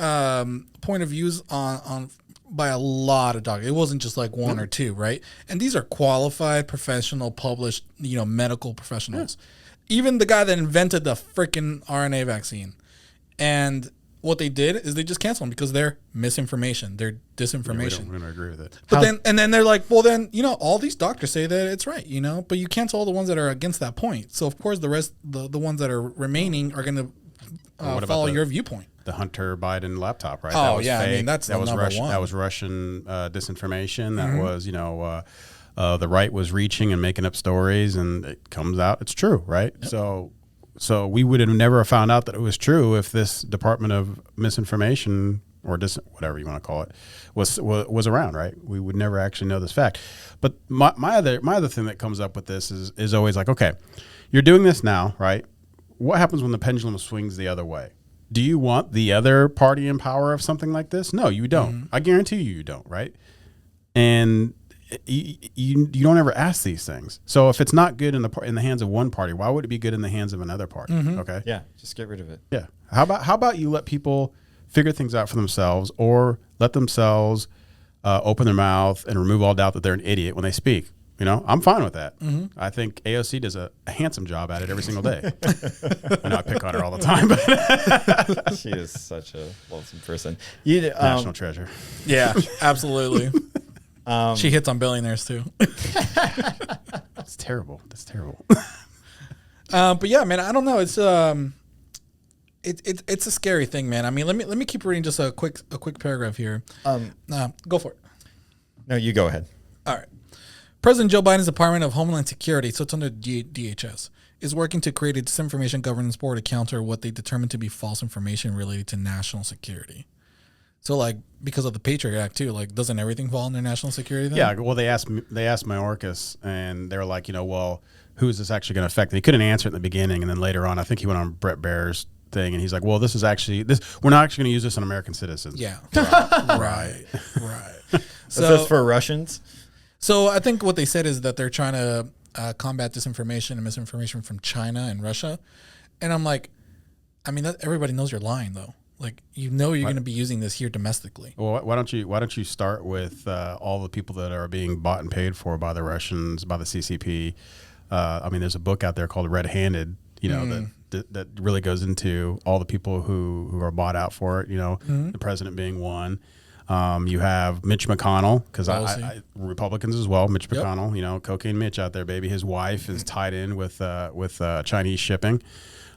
point of views on by a lot of doctors. It wasn't just like one or two, right? And these are qualified, professional, published, you know, medical professionals. Even the guy that invented the freaking RNA vaccine. And what they did is they just canceled them because they're misinformation. They're disinformation. We don't agree with it. But then they're like, well, then, you know, all these doctors say that it's right, you know, but you cancel all the ones that are against that point. So, of course, the rest, the ones that are remaining are going to follow your viewpoint. The Hunter Biden laptop, right? Oh, That was yeah, I fake. mean, that's that the was number Russian. one. That was Russian disinformation. That was, you know, the right was reaching and making up stories, and it comes out it's true, right? Yep. So we would have never found out that it was true if this Department of Misinformation or whatever you want to call it was around, right? We would never actually know this fact. But my other thing that comes up with this is always like, okay, you're doing this now, right? What happens when the pendulum swings the other way? Do you want the other party in power of something like this? No, you don't. Mm-hmm. I guarantee you don't, right? And you don't ever ask these things. So if it's not good in the hands of one party, why would it be good in the hands of another party? Mm-hmm. Okay. Yeah, just get rid of it. Yeah. How about you let people figure things out for themselves, or let themselves open their mouth and remove all doubt that they're an idiot when they speak. You know, I'm fine with that. Mm-hmm. I think AOC does a handsome job at it every single day. I know I pick on her all the time, but She is such a lonesome person. national treasure. Yeah, absolutely. She hits on billionaires too. That's terrible. That's terrible. But yeah, man, I don't know. It's a scary thing, man. I mean, let me keep reading just a quick paragraph here. Go for it. No, you go ahead. All right. President Joe Biden's Department of Homeland Security, so it's under DHS, is working to create a Disinformation Governance Board to counter what they determined to be false information related to national security. So, like, because of the Patriot Act too, like, doesn't everything fall under national security then? Yeah. Well, they asked Mayorkas, and they were like, you know, well, who is this actually going to affect? And he couldn't answer it in the beginning, and then later on, I think he went on Brett Baer's thing, and he's like, well, this is actually this. We're not actually going to use this on American citizens. Yeah. Right. So is this for Russians? So I think what they said is that they're trying to combat disinformation and misinformation from China and Russia. And I'm like, I mean, everybody knows you're lying, though. Like, you know, you're going to be using this here domestically. Well, why don't you start with all the people that are being bought and paid for by the Russians, by the CCP? I mean, there's a book out there called Red Handed, you know, that really goes into all the people who are bought out for it, you know, the president being one. You have Mitch McConnell, because I Republicans as well. Mitch McConnell, you know, Cocaine Mitch out there, baby. His wife is tied in with Chinese shipping.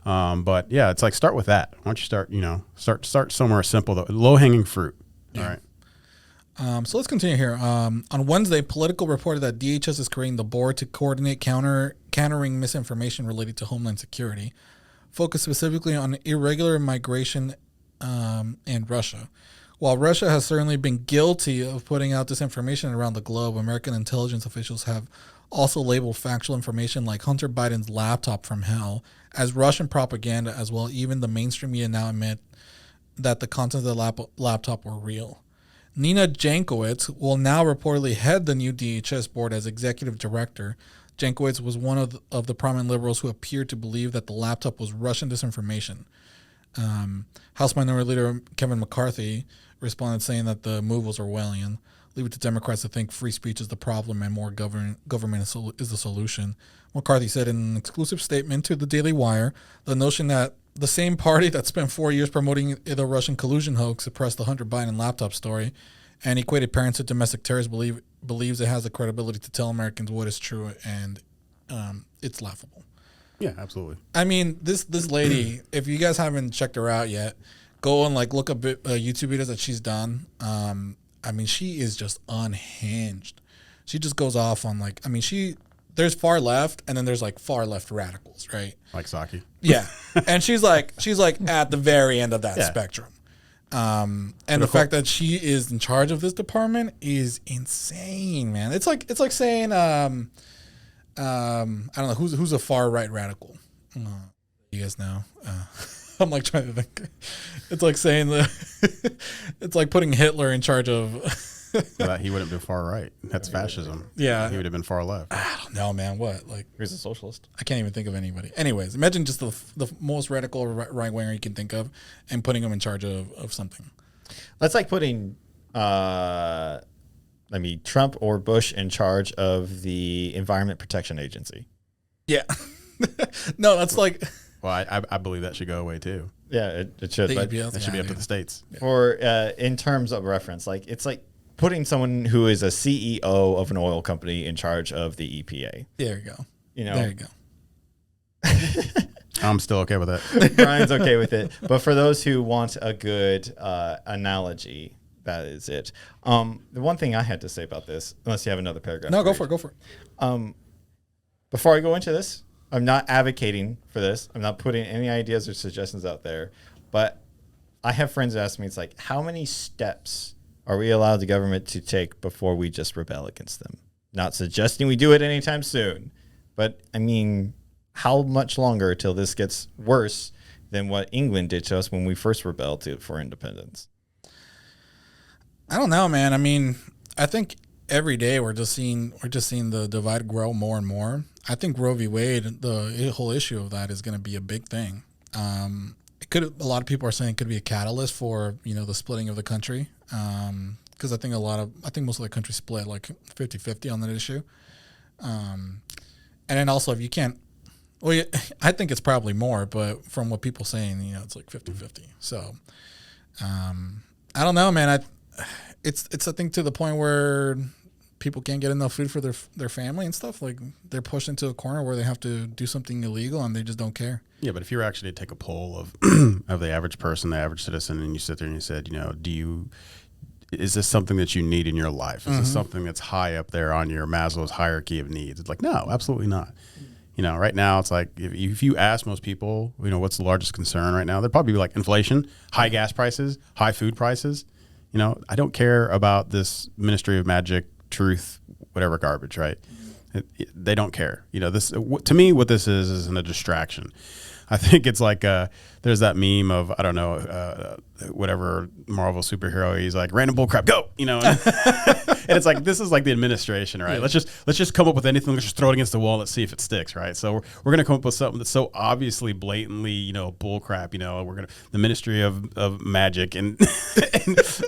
But yeah, it's like, start with that. Why don't you start somewhere simple, low hanging fruit. All right. So let's continue here. On Wednesday, Politico reported that DHS is creating the board to coordinate countering misinformation related to Homeland Security, focused specifically on irregular migration and Russia. While Russia has certainly been guilty of putting out disinformation around the globe, American intelligence officials have also labeled factual information like Hunter Biden's laptop from hell as Russian propaganda as well. Even the mainstream media now admit that the contents of the laptop were real. Nina Jankowicz will now reportedly head the new DHS board as executive director. Jankowicz was one of the prominent liberals who appeared to believe that the laptop was Russian disinformation. House Minority Leader Kevin McCarthy responded saying that the move was Orwellian. leave it to Democrats to think free speech is the problem and more government is the solution. McCarthy said in an exclusive statement to the Daily Wire, the notion that the same party that spent 4 years promoting the Russian collusion hoax suppressed the Hunter Biden laptop story and equated parents to domestic terrorists believes it has the credibility to tell Americans what is true, and it's laughable. Yeah, absolutely. I mean, this lady, if you guys haven't checked her out yet, go and look up YouTube videos that she's done. I mean, she is just unhinged. She just goes off on there's far left and then there's far left radicals, right? Like Psaki. Yeah. And she's like at the very end of that spectrum. And the fact that she is in charge of this department is insane, man. It's like saying I don't know who's a far right radical. You guys know. I'm trying to think. It's like saying it's like putting Hitler in charge of. He wouldn't be far right. That's fascism. Yeah, he would have been far left. I don't know, man. What he's a socialist. I can't even think of anybody. Anyways, imagine just the most radical right winger you can think of, and putting him in charge of something. That's like putting, Trump or Bush in charge of the Environment Protection Agency. Yeah. No, that's like. Well, I believe that should go away too. Yeah, it should. But that should be up to the states. For in terms of reference, it's like putting someone who is a CEO of an oil company in charge of the EPA. There you go. There you go. I'm still okay with that. Brian's okay with it. But for those who want a good analogy, that is it. The one thing I had to say about this, unless you have another paragraph. No, go for it. Before I go into this, I'm not advocating for this. I'm not putting any ideas or suggestions out there. But I have friends ask me, it's like, how many steps are we allowed the government to take before we just rebel against them? Not suggesting we do it anytime soon. But, how much longer till this gets worse than what England did to us when we first rebelled for independence? I don't know, man. I think every day we're just seeing the divide grow more and more. I think Roe v. Wade, the whole issue of that is going to be a big thing. A lot of people are saying it could be a catalyst for the splitting of the country, because I think most of the country split 50-50 on that issue. And then also, if you can't, I think it's probably more, but from what people saying, it's 50-50. So I don't know, man. It's I think to the point where people can't get enough food for their family and stuff. They're pushed into a corner where they have to do something illegal and they just don't care. Yeah, but if you were actually to take a poll of of the average person, the average citizen, and you sit there and you said, is this something that you need in your life? Is this something that's high up there on your Maslow's hierarchy of needs? It's like, no, absolutely not. Right now it's like if you ask most people, what's the largest concern right now, they'd probably be like inflation, high gas prices, high food prices. I don't care about this Ministry of Magic, Truth, whatever garbage, right? They don't care. This to me, what this is a distraction. I think it's like there's that meme of, I don't know, whatever Marvel superhero, he's like, random bull crap, go, and it's like, this is like the administration, right? Yeah. Let's just come up with anything, let's just throw it against the wall, let's see if it sticks, right? So we're going to come up with something that's so obviously, blatantly, bull crap, the Ministry of Magic, and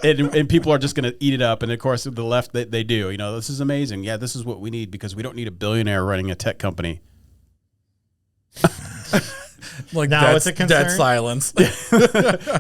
and people are just going to eat it up, and of course the left, they do, this is amazing, yeah, this is what we need, because we don't need a billionaire running a tech company. Now it's a concern. Dead silence.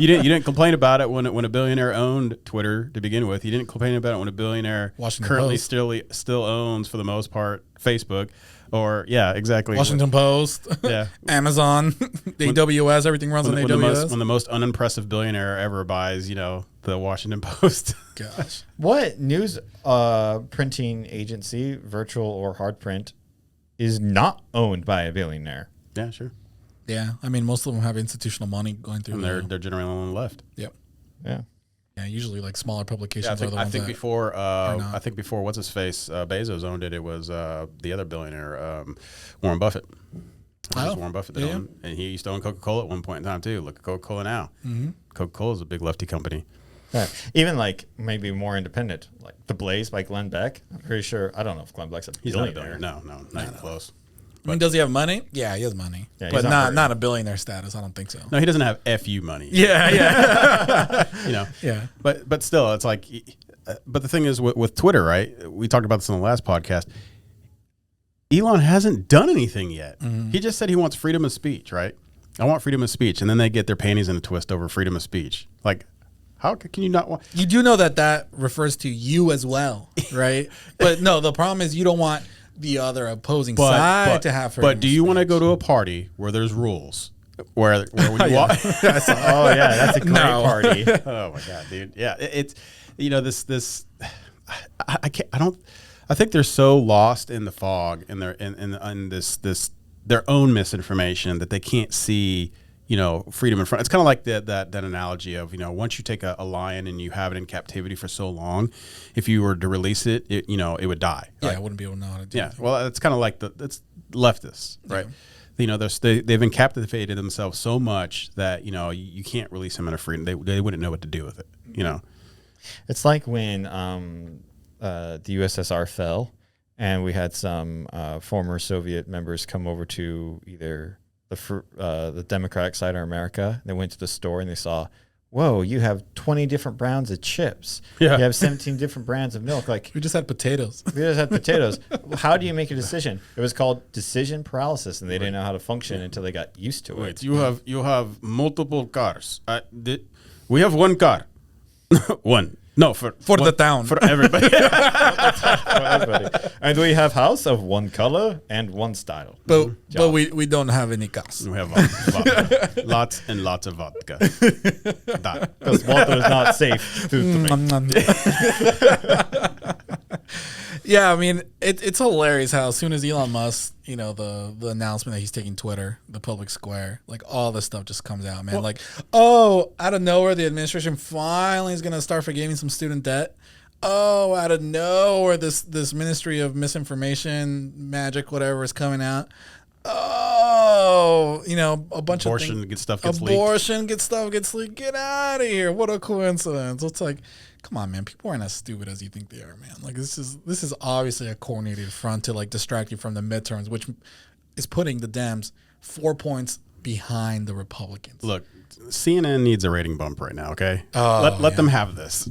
You didn't complain about it when a billionaire owned Twitter to begin with. You didn't complain about it when a billionaire currently still owns, for the most part, Facebook. Or exactly. Washington Post. Yeah. Amazon. AWS. Everything runs on AWS. When the most unimpressive billionaire ever buys, the Washington Post. Gosh. What news printing agency, virtual or hard print, is not owned by a billionaire? Yeah, sure. Yeah, most of them have institutional money going through. And they're generally on the left. Yep. Yeah. Yeah, usually smaller publications are the I ones think that before what's his face Bezos owned it. It was the other billionaire, Warren Buffett. Warren Buffett that owned, and he used to own Coca-Cola at one point in time too. Look at Coca-Cola now. Mm-hmm. Coca-Cola is a big lefty company. Yeah. Even maybe more independent, like The Blaze by Glenn Beck. I'm pretty sure. I don't know if Glenn Beck's a billionaire. No, not even close. Does he have money? Yeah, he has money, but not a billionaire status. I don't think so. No, he doesn't have FU money. Yeah. Yeah. But still, it's like but the thing is with Twitter, right? We talked about this on the last podcast. Elon hasn't done anything yet. He just said he wants freedom of speech, right? I want freedom of speech. And then they get their panties in a twist over freedom of speech. Like, how can you not want? You do know that refers to you as well, right? But no, the problem is you don't want the other opposing side to have freedom. But do you want to go to a party where there's rules? Where when you walk? Oh yeah, that's a great party. Oh my god, dude. Yeah, it's this. I can't. I think they're so lost in the fog in this their own misinformation that they can't see freedom in front. It's kind of like that analogy of once you take a lion and you have it in captivity for so long, if you were to release it, it would die. Yeah, right? I wouldn't be able to know how to do it. Well, it's kind of like it's leftists, right? They've incaptivated themselves so much that you can't release them in a freedom. They wouldn't know what to do with it. It's like when the USSR fell, and we had some former Soviet members come over to either the Democratic side or America. They went to the store and they saw, whoa, you have 20 different brands of chips. Yeah. You have 17 different brands of milk. Like, We just had potatoes. How do you make a decision? It was called decision paralysis, and they didn't know how to function until they got used to it. Wait, you have multiple cars. We have one car. One. No, for the town. For everybody. And we have house of one color and one style. But we don't have any gas. We have vodka. Lots and lots of vodka. Because water is not safe to drink. Yeah, I mean, it's hilarious how as soon as Elon Musk, the announcement that he's taking Twitter, the public square, like all this stuff just comes out, man. Out of nowhere, the administration finally is going to start forgiving some student debt. Oh, out of nowhere, this Ministry of Misinformation, Magic, whatever is coming out. Oh, a bunch of things. Abortion gets leaked. Get out of here. What a coincidence. It's like, come on, man. People aren't as stupid as you think they are, man. Like, this is obviously a coordinated front to distract you from the midterms, which is putting the Dems 4 points behind the Republicans. Look, CNN needs a rating bump right now, okay? Let them have this.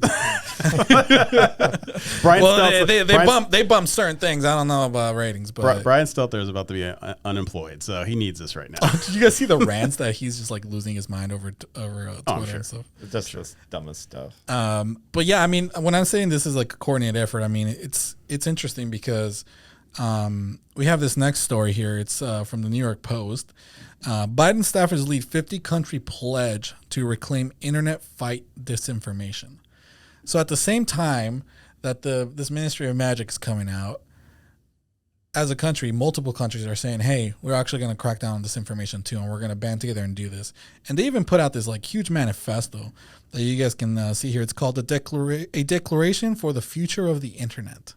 They bump certain things. I don't know about ratings, but Brian Stelter is about to be unemployed, so he needs this right now. Did you guys see the rants that he's just losing his mind over Twitter and stuff? That's just dumbest stuff. But yeah, I mean, when I'm saying this is a coordinated effort, I mean it's interesting because we have this next story here. It's from the New York Post. Biden staffers lead 50-country pledge to reclaim internet fight disinformation. So at the same time that this Ministry of Magic is coming out, as a country, multiple countries are saying, hey, we're actually going to crack down on disinformation too, and we're going to band together and do this. And they even put out this huge manifesto that you guys can see here. It's called a Declaration for the Future of the Internet.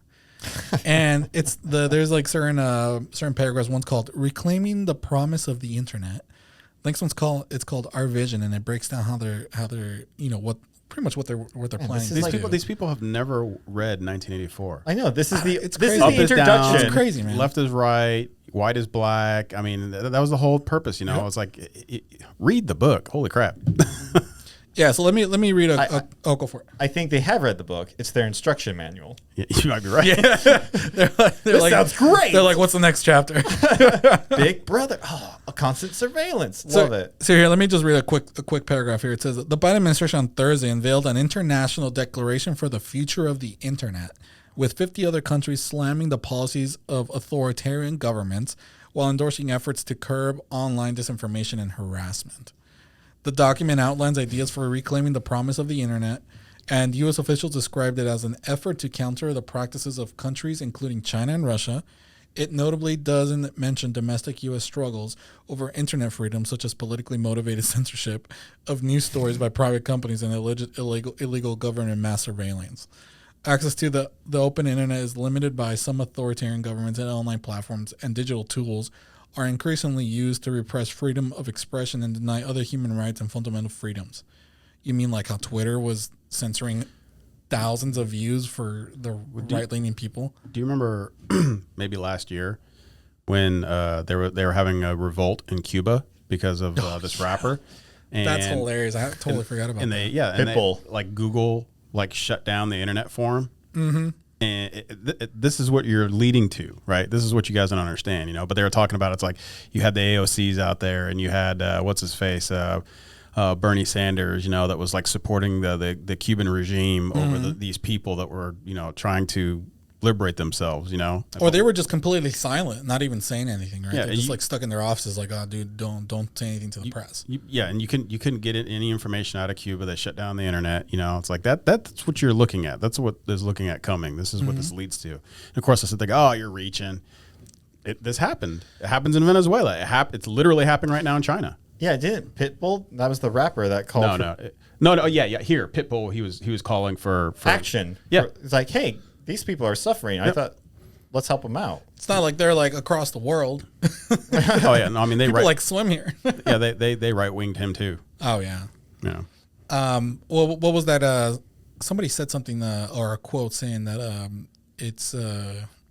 And there's certain paragraphs. One's called "Reclaiming the Promise of the Internet." Next one's called Our Vision, and it breaks down how they're what they're planning. These people have never read 1984. I know this is the up is introduction. down, it's crazy, man. Left is right, white is black. I mean, that was the whole purpose. I was like, read the book. Holy crap. Yeah, so let me read go for it. I think they have read the book. It's their instruction manual. Yeah, you might be right. Yeah. This sounds great. They're like, what's the next chapter? Big Brother. Oh, a constant surveillance. Love it. So here, let me just read a quick paragraph here. It says, the Biden administration on Thursday unveiled an international declaration for the future of the internet, with 50 other countries slamming the policies of authoritarian governments while endorsing efforts to curb online disinformation and harassment. The document outlines ideas for reclaiming the promise of the internet, and U.S. officials described it as an effort to counter the practices of countries including China and Russia. It notably doesn't mention domestic U.S. struggles over internet freedom, such as politically motivated censorship of news stories by private companies and illegal government mass surveillance. Access to the open internet is limited by some authoritarian governments, and online platforms and digital tools are increasingly used to repress freedom of expression and deny other human rights and fundamental freedoms. You mean like how Twitter was censoring thousands of views for the right-leaning people? Do you remember maybe last year when they were having a revolt in Cuba because of this rapper? And that's hilarious. I totally forgot about that. Pitbull. Google like shut down the internet for him. Mm-hmm. And this is what you're leading to, right? This is what you guys don't understand, But they were talking about, it's like you had the AOCs out there, and you had what's his face, Bernie Sanders, that was like supporting the Cuban regime over these people that were, trying to liberate themselves, Or they were just completely silent, not even saying anything, right? Yeah, They're just like stuck in their offices, like, oh, dude, don't say anything to the press. And you couldn't get any information out of Cuba. They shut down the internet. It's like that's what you're looking at. That's what is looking at coming. This is what this leads to. And of course, I said, like, oh, you're reaching. This happened. It happens in Venezuela. It's literally happening right now in China. Yeah, it did. Pitbull, that was the rapper that called. No. Yeah. Here, Pitbull. He was calling for action. Yeah, it's like, hey, these people are suffering. I thought, let's help them out. It's not like they're like across the world. Oh yeah, no, I mean people like swim here. Yeah, they right winged him too. Oh yeah. Yeah. Well, what was that? Somebody said something or a quote saying that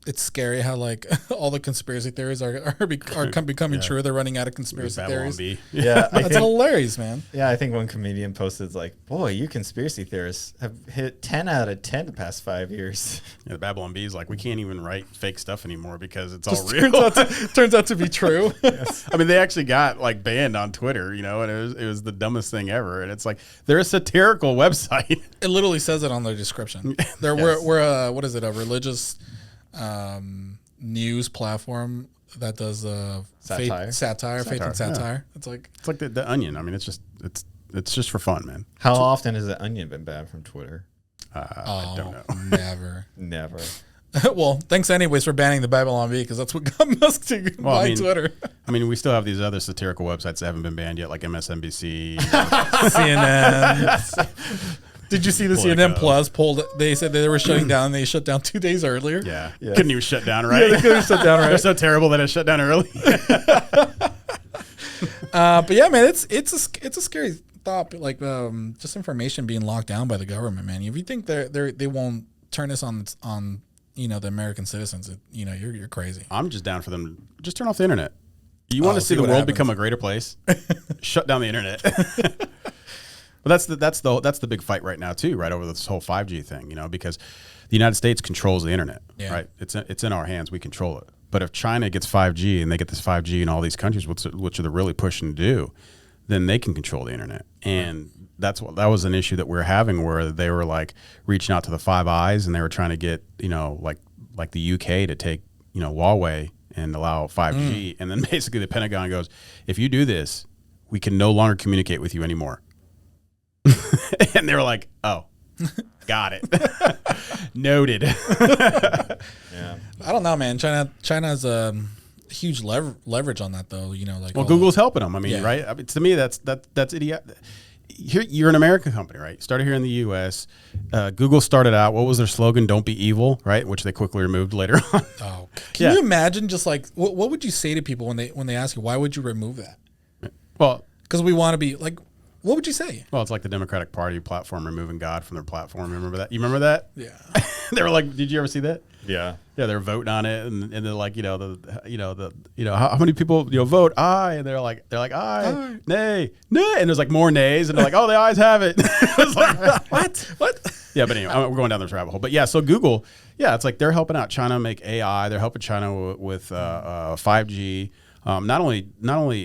it's scary how like all the conspiracy theories are becoming true. They're running out of conspiracy theories. Yeah, that's hilarious, man. Yeah, I think one comedian posted like, "Boy, you conspiracy theorists have hit 10 out of 10 the past 5 years." Yeah, the Babylon Bee is like, we can't even write fake stuff anymore because it's all real. Turns out to be true. Yes. I mean, they actually got like banned on Twitter, and it was the dumbest thing ever. And it's like they're a satirical website. It literally says it on their description. We're what is it? A religious news platform that does satire. Faith and satire. Yeah. It's like the Onion. I mean, it's just for fun, man. How often has the Onion been banned from Twitter? I don't know. Never. Well, thanks anyways for banning the Babylon Bee, because that's what got Musk to buy Twitter. I mean, we still have these other satirical websites that haven't been banned yet, like MSNBC, CNN. Did you see the CNN Plus poll? They said they were shutting down. They shut down 2 days earlier. Yeah. Couldn't even shut down, right? Yeah, they couldn't shut down, right? They're so terrible that it shut down early. But yeah, man, it's a scary thought. Like just information being locked down by the government, man. If you think they won't turn this on the American citizens, you're crazy. I'm just down for them. Just turn off the internet. You want to see the world become a greater place? Shut down the internet. But that's the big fight right now too, right, over this whole 5G thing, because the United States controls the internet, right? It's in our hands. We control it. But if China gets 5G and they get this 5G in all these countries, which they're really pushing to do, then they can control the internet. And that was an issue that we're having, where they were like reaching out to the Five Eyes, and they were trying to get like the UK to take Huawei and allow 5G, and then basically the Pentagon goes, if you do this, we can no longer communicate with you anymore. And they were like, oh, got it. Noted. Yeah. I don't know, man. China's huge leverage on that, though. Google's helping them. I mean, right? I mean, to me, that's idiot. Here, you're an American company, right? Started here in the U.S. Google started out. What was their slogan? Don't be evil, right? Which they quickly removed later on. Oh, can you imagine? Just like, what would you say to people when they ask you, why would you remove that? Well, because we want to be like. What would you say? Well, it's like the Democratic Party platform removing God from their platform. Remember that? You remember that? Yeah. They were like, did you ever see that? Yeah. Yeah, they're voting on it, and they're like, how many people vote aye, and they're like aye, nay, and there's like more nays, and they're like, oh, the ayes have it. It's like, what? Yeah, but anyway, we're going down this rabbit hole. But yeah, so Google, it's like they're helping out China make AI. They're helping China with 5G. Not only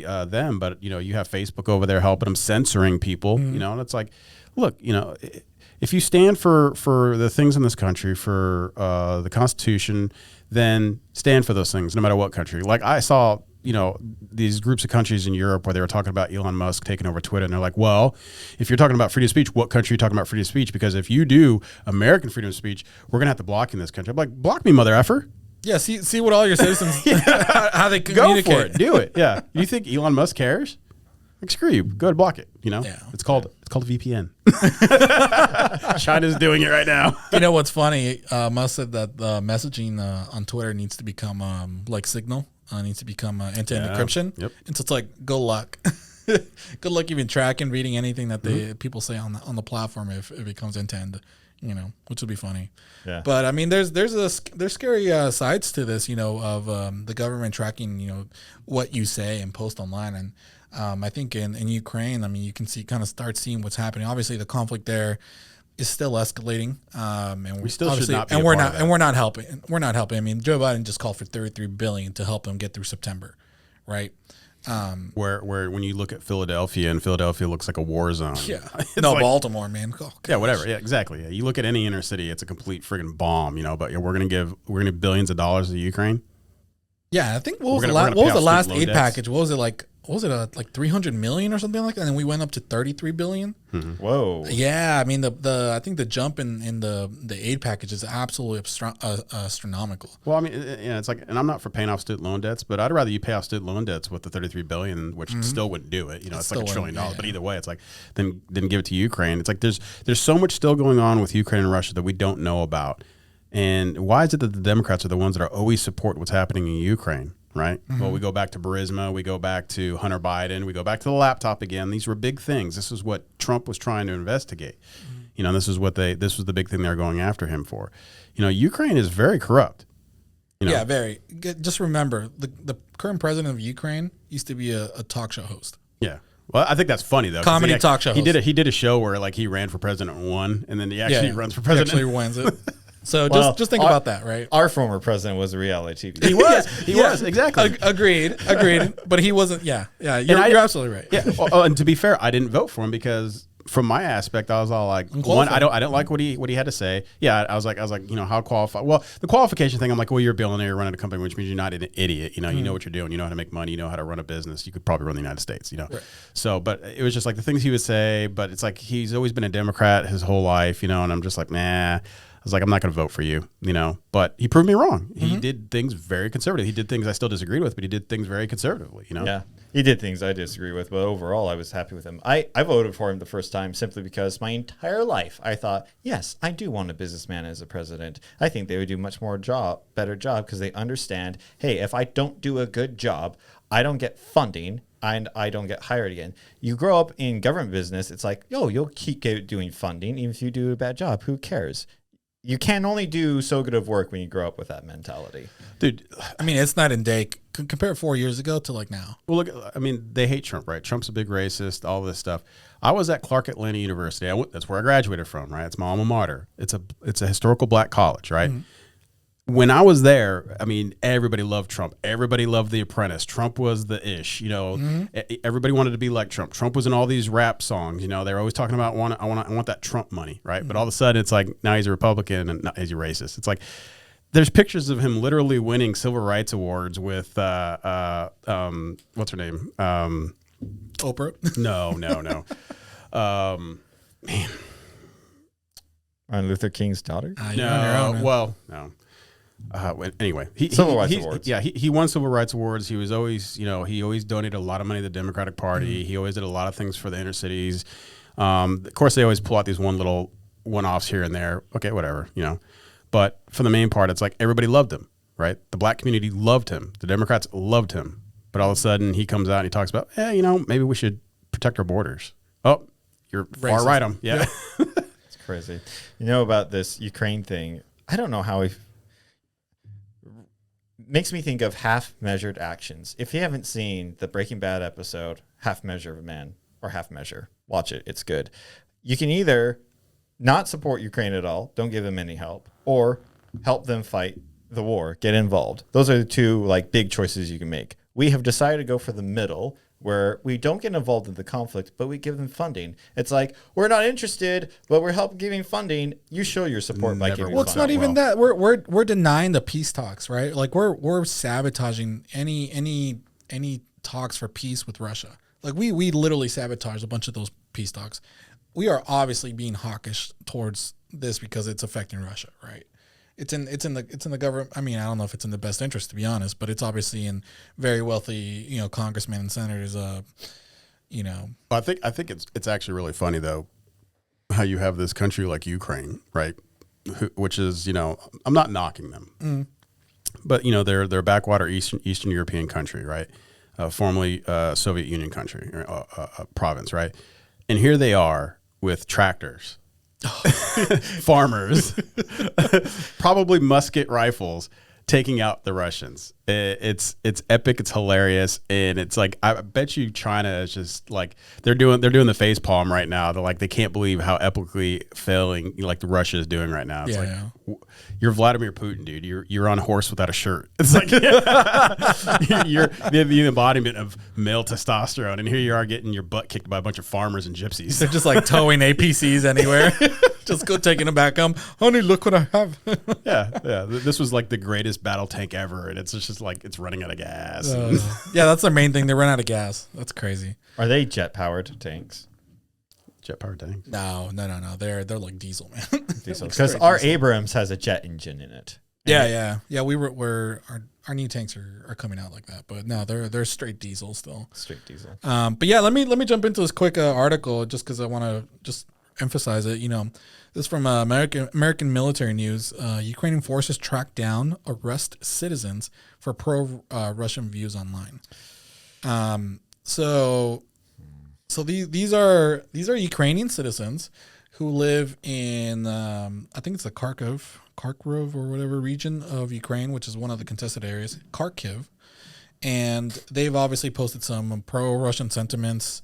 them, but you have Facebook over there helping them, censoring people. And it's like, look, if you stand for the things in this country, for the Constitution, then stand for those things, no matter what country. Like I saw, these groups of countries in Europe where they were talking about Elon Musk taking over Twitter, and they're like, well, if you're talking about freedom of speech, what country are you talking about freedom of speech? Because if you do American freedom of speech, we're gonna have to block you in this country. I'm like, block me, mother effer. Yeah, see what all your citizens how they communicate. Go for it. Do it. Yeah. You think Elon Musk cares? Like, screw you. Go ahead and block it. Yeah. It's called a VPN. China's doing it right now. You know what's funny? Musk said that the messaging on Twitter needs to become like Signal. Needs to become end-to-end encryption. Yep. And so it's like, good luck. Good luck even tracking, reading anything that people say on the platform if it becomes end-to-end. Which would be funny. Yeah. But I mean, there's scary sides to this, of the government tracking, what you say and post online. And I think in Ukraine, I mean, you can start seeing what's happening. Obviously, the conflict there is still escalating, and We still should not be and a we're part not, of that. and we're not helping. We're not helping. I mean, Joe Biden just called for $33 billion to help them get through September, right? Where when you look at Philadelphia, and Philadelphia looks like a war zone. Yeah, It's no, like- Baltimore, man. Oh, Yeah, gosh. whatever. Yeah, exactly. Yeah. You look at any inner city, it's a complete friggin' bomb, you know. But we're gonna give billions of dollars to Ukraine. Yeah, I think what was We're the gonna last? What pay was the off last student aid loan debts. package? What was it like? What was it like 300 million or something like that? And then we went up to 33 billion. Whoa. Yeah, I mean the I think the jump in the aid package is absolutely astronomical. Well, I mean, yeah, it's like, and I'm not for paying off student loan debts, but I'd rather you pay off student loan debts with the $33 billion, which still wouldn't do it. You know, it's like $1 still trillion. wouldn't, yeah, But yeah. either way, it's like then give it to Ukraine. It's like there's so much still going on with Ukraine and Russia that we don't know about. And why is it that the Democrats are the ones that are always support what's happening in Ukraine? Right. Well, we go back to Burisma, we go back to Hunter Biden, we go back to the laptop again. These were big things. This is what Trump was trying to investigate. You know, this was the big thing they were going after him for. You know, Ukraine is very corrupt. You know, Yeah, very. Just remember, the current president of Ukraine used to be a talk show host. Yeah. Well, I think that's funny though. 'cause Comedy he talk show He host. did a show where like he ran for president and won, and then he actually runs for president. He actually wins it. So Well, just think about that, right? Our former president was a reality TV. He was. He was exactly. Agreed. But he wasn't. Yeah. You're absolutely right. Yeah. Well, and to be fair, I didn't vote for him because from my aspect, I was all like, one, I don't like what he had to say. Yeah, I was like, you know, how qualified? Well, the qualification thing, I'm like, well, you're a billionaire, you're running a company, which means you're not an idiot. You know, you know what you're doing, you know how to make money, you know how to run a business. You could probably run the United States, you know. Right. So, but it was just like the things he would say. But it's like he's always been a Democrat his whole life, you know. And I'm just like, nah. I was like, I'm not going to vote for you, you know. But he proved me wrong. He did things very conservative. He did things I still disagreed with, but he did things very conservatively, you know. Yeah, he did things I disagree with, but overall, I was happy with him. I voted for him the first time simply because my entire life I thought, yes, I do want a businessman as a president. I think they would do much better job because they understand, hey, if I don't do a good job, I don't get funding and I don't get hired again. You grow up in government business, it's like, yo, you'll keep doing funding even if you do a bad job. Who cares? You can only do so good of work when you grow up with that mentality. Dude, I mean, it's night and day. Compare 4 years ago to like now. well, look, I mean, they hate Trump, right? Trump's a big racist, all this stuff. I was at Clark Atlanta University. That's where I graduated from, right? It's my alma mater. It's a historical black college, right? When I was there, I mean, everybody loved Trump. Everybody loved The Apprentice. Trump was the ish, you know. Everybody wanted to be like Trump. Trump was in all these rap songs, you know. They were always talking about, I want that Trump money, right? But all of a sudden, it's like now he's a Republican and now he's a racist. It's like there's pictures of him literally winning civil rights awards with what's her name? Oprah. No. Man, Martin Luther King's daughter? You're on your own, man. well, no. Anyway, Civil rights awards. Yeah, he won civil rights awards. He was always, you know, he always donated a lot of money to the Democratic Party. He always did a lot of things for the inner cities. Of course, they always pull out these one-offs here and there. Okay, whatever, you know. But for the main part, it's like everybody loved him, right? The black community loved him. The Democrats loved him. But all of a sudden, he comes out and he talks about, you know, maybe we should protect our borders. Oh, you're far right, him. Yeah. It's crazy. You know about this Ukraine thing? I don't know how he makes me think of Half Measured Actions. If you haven't seen the Breaking Bad episode, Half Measure of a Man, or Half Measure, watch it. It's good. You can either not support Ukraine at all, don't give them any help, or help them fight the war, get involved. Those are the two like big choices you can make. We have decided to go for the middle, where we don't get involved in the conflict, but we give them funding. It's like, we're not interested, but we're giving funding. You show your support by giving Well, it's not funding. even that. We're denying the peace talks, right? Like we're sabotaging any talks for peace with Russia. Like we literally sabotage a bunch of those peace talks. We are obviously being hawkish towards this because it's affecting Russia, right? It's in the government. I mean, I don't know if it's in the best interest, to be honest, but it's obviously in very wealthy, you know, congressmen and senators. You know, I think it's actually really funny though, how you have this country like Ukraine, right? Which is, you know, I'm not knocking them, but you know they're a backwater Eastern European country, right? Formerly Soviet Union country, province, right? And here they are with tractors, farmers, probably musket rifles, taking out the Russians. It's epic. It's hilarious, and it's like I bet you China is just like they're doing the face palm right now. They're like they can't believe how epically failing like the Russia is doing right now. It's you're Vladimir Putin, dude. You're on a horse without a shirt. It's like you're the embodiment of male testosterone, and here you are getting your butt kicked by a bunch of farmers and gypsies. They're just like towing APCs anywhere. Just go taking them back. Honey, look what I have. yeah. This was like the greatest battle tank ever, and it's just like it's running out of gas. Yeah, that's their main thing. They run out of gas. That's crazy. Are they jet powered tanks? Jet powered tanks? No. They're like diesel, man. Because our Abrams has a jet engine in it. Yeah. Our new tanks are coming out like that, but no, they're straight diesel still. Straight diesel. But yeah, let me jump into this quick article just because I want to just emphasize it. You know, this is from American military news. Ukrainian forces track down, arrest citizens for pro-Russian views online. So these are Ukrainian citizens who live in I think it's the Kharkov or whatever region of Ukraine, which is one of the contested areas, Kharkiv, and they've obviously posted some pro-Russian sentiments.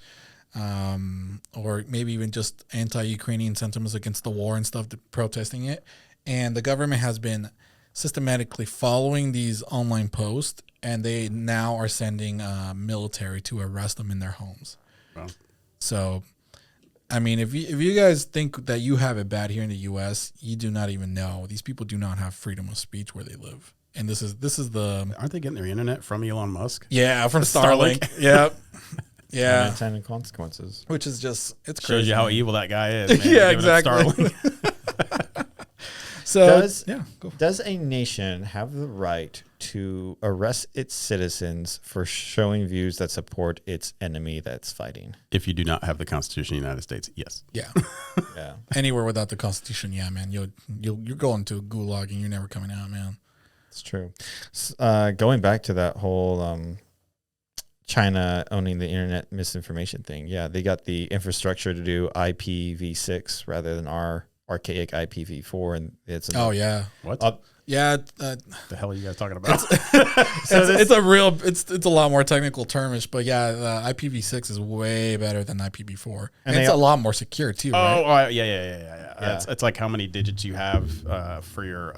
Or maybe even just anti-Ukrainian sentiments against the war and stuff, protesting it. And the government has been systematically following these online posts, and they now are sending military to arrest them in their homes. Wow. So, I mean, if you guys think that you have it bad here in the U.S., you do not even know. These people do not have freedom of speech where they live. And this is the... Aren't they getting their internet from Elon Musk? Yeah, from Starlink. Yep. Yeah, unintended consequences, which is just it's shows crazy, you how evil that guy is. Man. Yeah, exactly. So does a nation have the right to arrest its citizens for showing views that support its enemy that's fighting? If you do not have the Constitution of the United States, yes. Yeah, yeah. Anywhere without the Constitution, yeah, man, you're going to gulag and you're never coming out, man. It's true. Going back to that whole. China owning the internet misinformation thing. Yeah, they got the infrastructure to do IPv6 rather than our archaic IPv4, and it's what? Yeah, the hell are you guys talking about? It's a lot more technical termish, but yeah, IPv6 is way better than IPv4, and it's a lot more secure too. Right? Yeah. It's like how many digits you have for your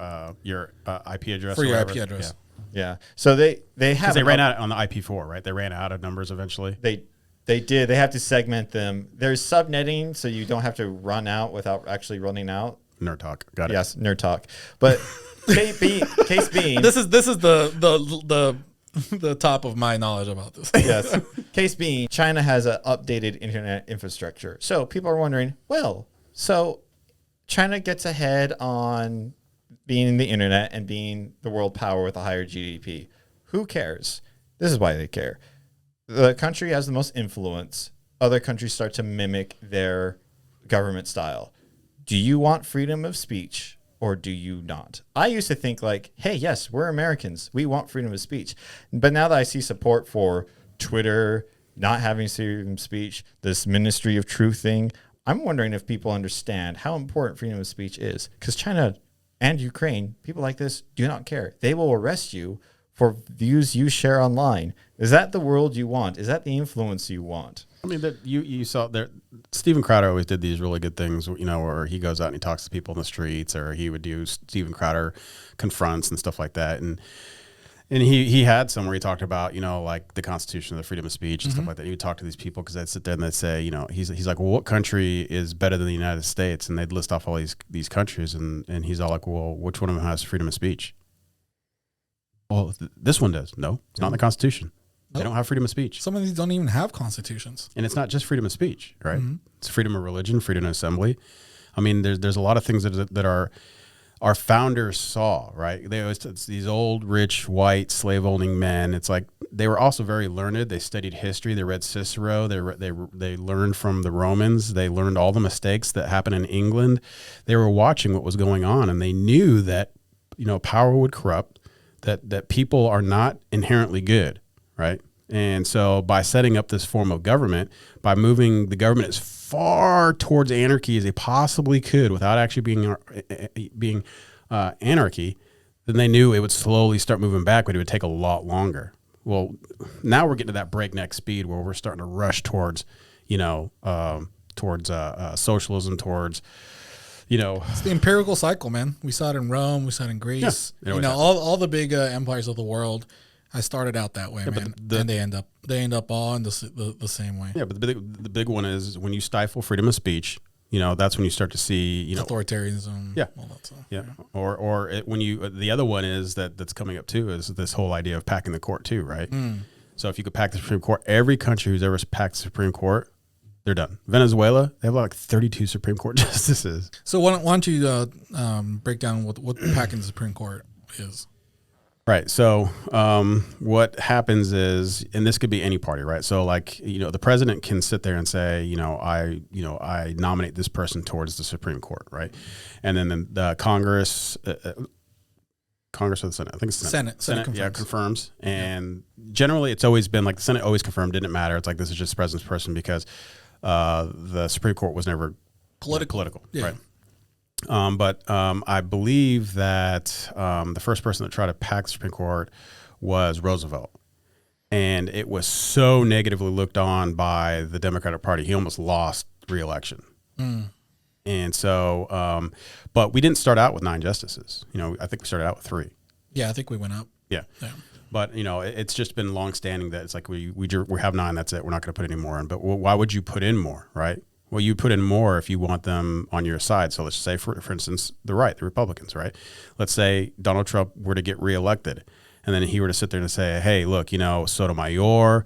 IP address. For your IP address. Yeah. So they have because they ran out on the IP4, right? They ran out of numbers eventually. They did. They have to segment them. There's subnetting, so you don't have to run out without actually running out. Nerd talk. Got it. Yes, nerd talk. But case being, this is the top of my knowledge about this. Yes. Case being, China has an updated internet infrastructure. So people are wondering, well, so China gets ahead on being the internet and being the world power with a higher GDP. Who cares? This is why they care. The country has the most influence. Other countries start to mimic their government style. Do you want freedom of speech or do you not? I used to think like, hey, yes, we're Americans. We want freedom of speech. But now that I see support for Twitter not having freedom of speech, this Ministry of Truth thing, I'm wondering if people understand how important freedom of speech is. Because China and Ukraine, people like this do not care. They will arrest you for views you share online. Is that the world you want? Is that the influence you want? I mean, that you saw there. Steven Crowder always did these really good things, you know, where he goes out and he talks to people in the streets, or he would do Steven Crowder confronts and stuff like that. And he had some where he talked about, you know, like the Constitution, the freedom of speech and stuff like that. He would talk to these people because they'd sit there and they'd say, you know, he's like, well, what country is better than the United States? And they'd list off all these countries, and he's all like, well, which one of them has freedom of speech? Well, this one does. No, it's not in the Constitution. They don't have freedom of speech. Some of these don't even have constitutions. And it's not just freedom of speech, right? It's freedom of religion, freedom of assembly. I mean, there's a lot of things that our founders saw, right? It's these old, rich, white, slave-owning men. It's like they were also very learned. They studied history. They read Cicero. They learned from the Romans. They learned all the mistakes that happened in England. They were watching what was going on, and they knew that, you know, power would corrupt, that people are not inherently good, right? And so by setting up this form of government, by moving the government as far towards anarchy as they possibly could without actually being anarchy, then they knew it would slowly start moving back, but it would take a lot longer. Well, now we're getting to that breakneck speed where we're starting to rush towards, socialism, towards, It's the empirical cycle, man. We saw it in Rome. We saw it in Greece. All the big empires of the world. I started out that way, man, and they end up all in the same way. Yeah, but the big one is when you stifle freedom of speech. That's when you start to see, authoritarianism. Yeah, all that stuff. Yeah, when you the other one is that's coming up too is this whole idea of packing the court too, right? So if you could pack the Supreme Court, every country who's ever packed the Supreme Court, they're done. Venezuela, they have like 32 Supreme Court justices. So why don't you break down what packing the Supreme Court is? Right. So what happens is, and this could be any party, right? So the president can sit there and say, I nominate this person towards the Supreme Court, right? And then the Congress or the Senate, I think it's the Senate. Senate confirms. Yeah, confirms. And generally it's always been like the Senate always confirmed, didn't matter. It's like, this is just the president's person because the Supreme Court was never political, yeah. Right? But I believe that the first person that tried to pack the Supreme Court was Roosevelt. And it was so negatively looked on by the Democratic Party. He almost lost re-election. And so, but we didn't start out with 9 justices. I think we started out with 3. Yeah, I think we went up. Yeah. But, it's just been long-standing that it's like we have 9, that's it. We're not going to put any more in. But why would you put in more, right? Well, you put in more if you want them on your side. So let's say, for instance, the Republicans, right? Let's say Donald Trump were to get reelected, and then he were to sit there and say, hey, look, Sotomayor,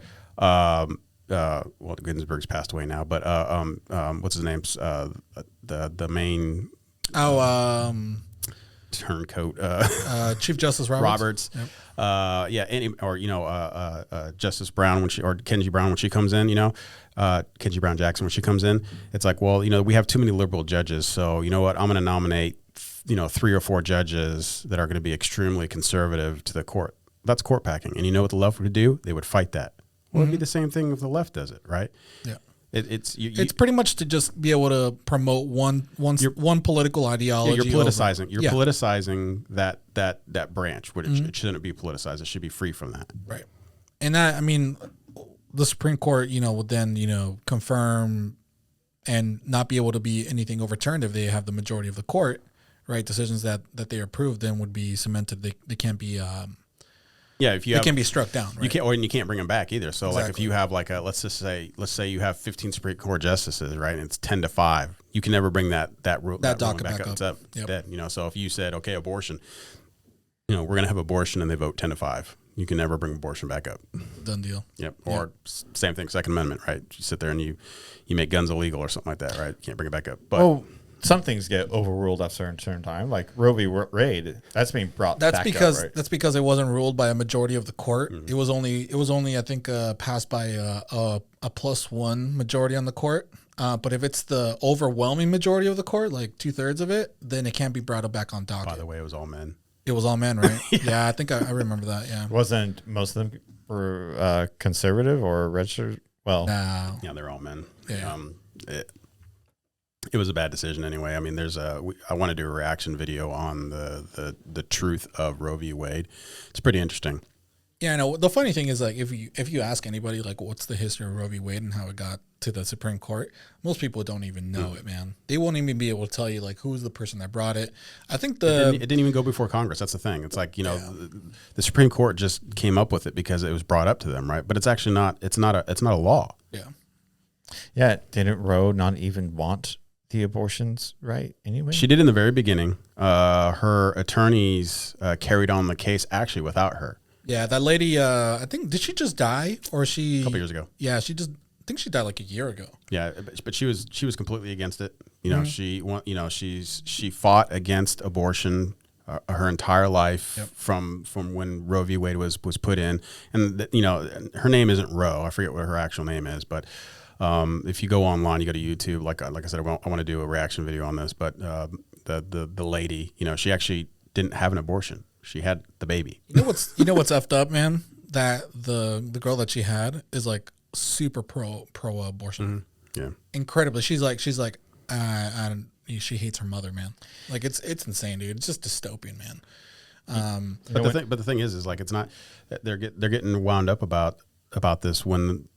Ginsburg's passed away now, but what's his name? The main turncoat, Chief Justice Roberts. Yep. Justice Brown or Kenji Brown when she comes in, Kenji Brown Jackson when she comes in, it's like, well, we have too many liberal judges, so you know what, I'm going to nominate 3 or 4 judges that are going to be extremely conservative to the court. That's court packing, and you know what the left would do? They would fight that. Well, it'd be the same thing if the left does it, right? Yeah. It's pretty much to just be able to promote one political ideology. Yeah, you're politicizing. You're politicizing that branch. It shouldn't be politicized. It should be free from that. Right. And that, the Supreme Court, would then, confirm and not be able to be anything overturned if they have the majority of the court. Right. Decisions that they approve then would be cemented. They can't be. If you can be struck down, right? You can't bring them back either. So like if you have let's say you have 15 Supreme Court justices, right, and it's 10-5, you can never bring that rule back up. It's dead. So if you said, okay, abortion, we're going to have abortion, and they vote 10-5, you can never bring abortion back up. Done deal. Yep. Or same thing, Second Amendment, right? You sit there and you make guns illegal or something like that, right? You can't bring it back up. But some things get overruled after a certain time, like Roe v. Wade. That's being brought back up, right? That's because it wasn't ruled by a majority of the court. It was only I think passed by a +1 majority on the court. But if it's the overwhelming majority of the court, like 2/3 of it, then it can't be brought back on docket. By the way, it was all men. It was all men, right? Yeah, I think I remember that. Yeah, wasn't most of them were conservative or registered? Well, no. Yeah, they're all men. Yeah. It was a bad decision anyway. I want to do a reaction video on the truth of Roe v. Wade. It's pretty interesting. Yeah, I know. The funny thing is, like, if you ask anybody, like, what's the history of Roe v. Wade and how it got to the Supreme Court, most people don't even know it, man. They won't even be able to tell you, like, who's the person that brought it. I think it didn't even go before Congress. That's the thing. It's like, the Supreme Court just came up with it because it was brought up to them, right? But it's actually not. It's not a law. Yeah. Yeah. Didn't Roe not even want the abortions, right? Anyway, she did in the very beginning. Her attorneys carried on the case actually without her. Yeah, that lady. I think, did she just die, or she? A couple years ago. Yeah, I think she died like a year ago. Yeah, but she was completely against it. She fought against abortion her entire life from when Roe v. Wade was put in, and her name isn't Roe. I forget what her actual name is, but. If you go online, you go to YouTube. Like I said, I want to do a reaction video on this. But the lady, she actually didn't have an abortion. She had the baby. You know what's effed up, man? That the girl that she had is like super pro abortion. Mm-hmm. Yeah, incredibly. She's like she hates her mother, man. Like it's insane, dude. It's just dystopian, man. But the thing is like it's not. They're getting wound up about this when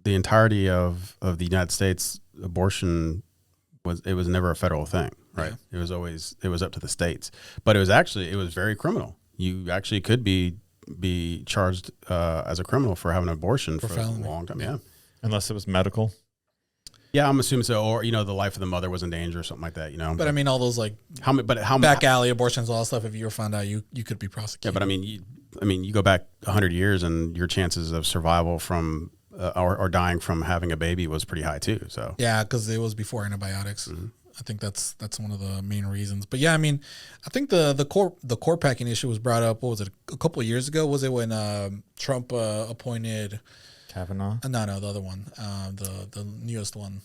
the entirety of the United States abortion was never a federal thing, right? Yeah. It was up to the states, but it was very criminal. You actually could be charged as a criminal for having an abortion for a long time. Yeah, unless it was medical. Yeah, I'm assuming so, or the life of the mother was in danger or something like that. But I mean, all those how back alley abortions, all that stuff. If you were found out, you could be prosecuted. Yeah, but you go back 100 years, and your chances of survival from or dying from having a baby was pretty high too. So yeah, because it was before antibiotics. Mm-hmm. I think that's one of the main reasons. But yeah, I mean, I think the court packing issue was brought up. What was it? A couple of years ago? Was it when Trump appointed Kavanaugh? No, the other one, the newest one.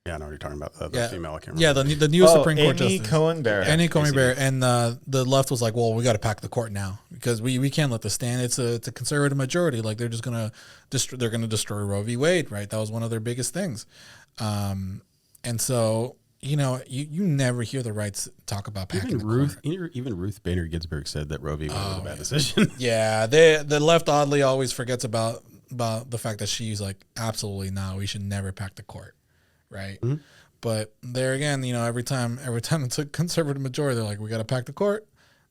Yeah, I know what you're talking about. The female, I can't remember. Yeah, the new Supreme Court Amy Justice. Coney Barrett. And the left was like, well, we got to pack the court now because we can't let this stand. It's a conservative majority. Like they're just gonna destroy Roe v. Wade, right? That was one of their biggest things. And so you never hear the rights talk about packing the court. Even Ruth Bader Ginsburg said that Roe v. Wade was a bad decision. Yeah, the left oddly always forgets about the fact that she's like, absolutely not. We should never pack the court. Right. Mm-hmm. But there again, every time it's a conservative majority, they're like, we got to pack the court.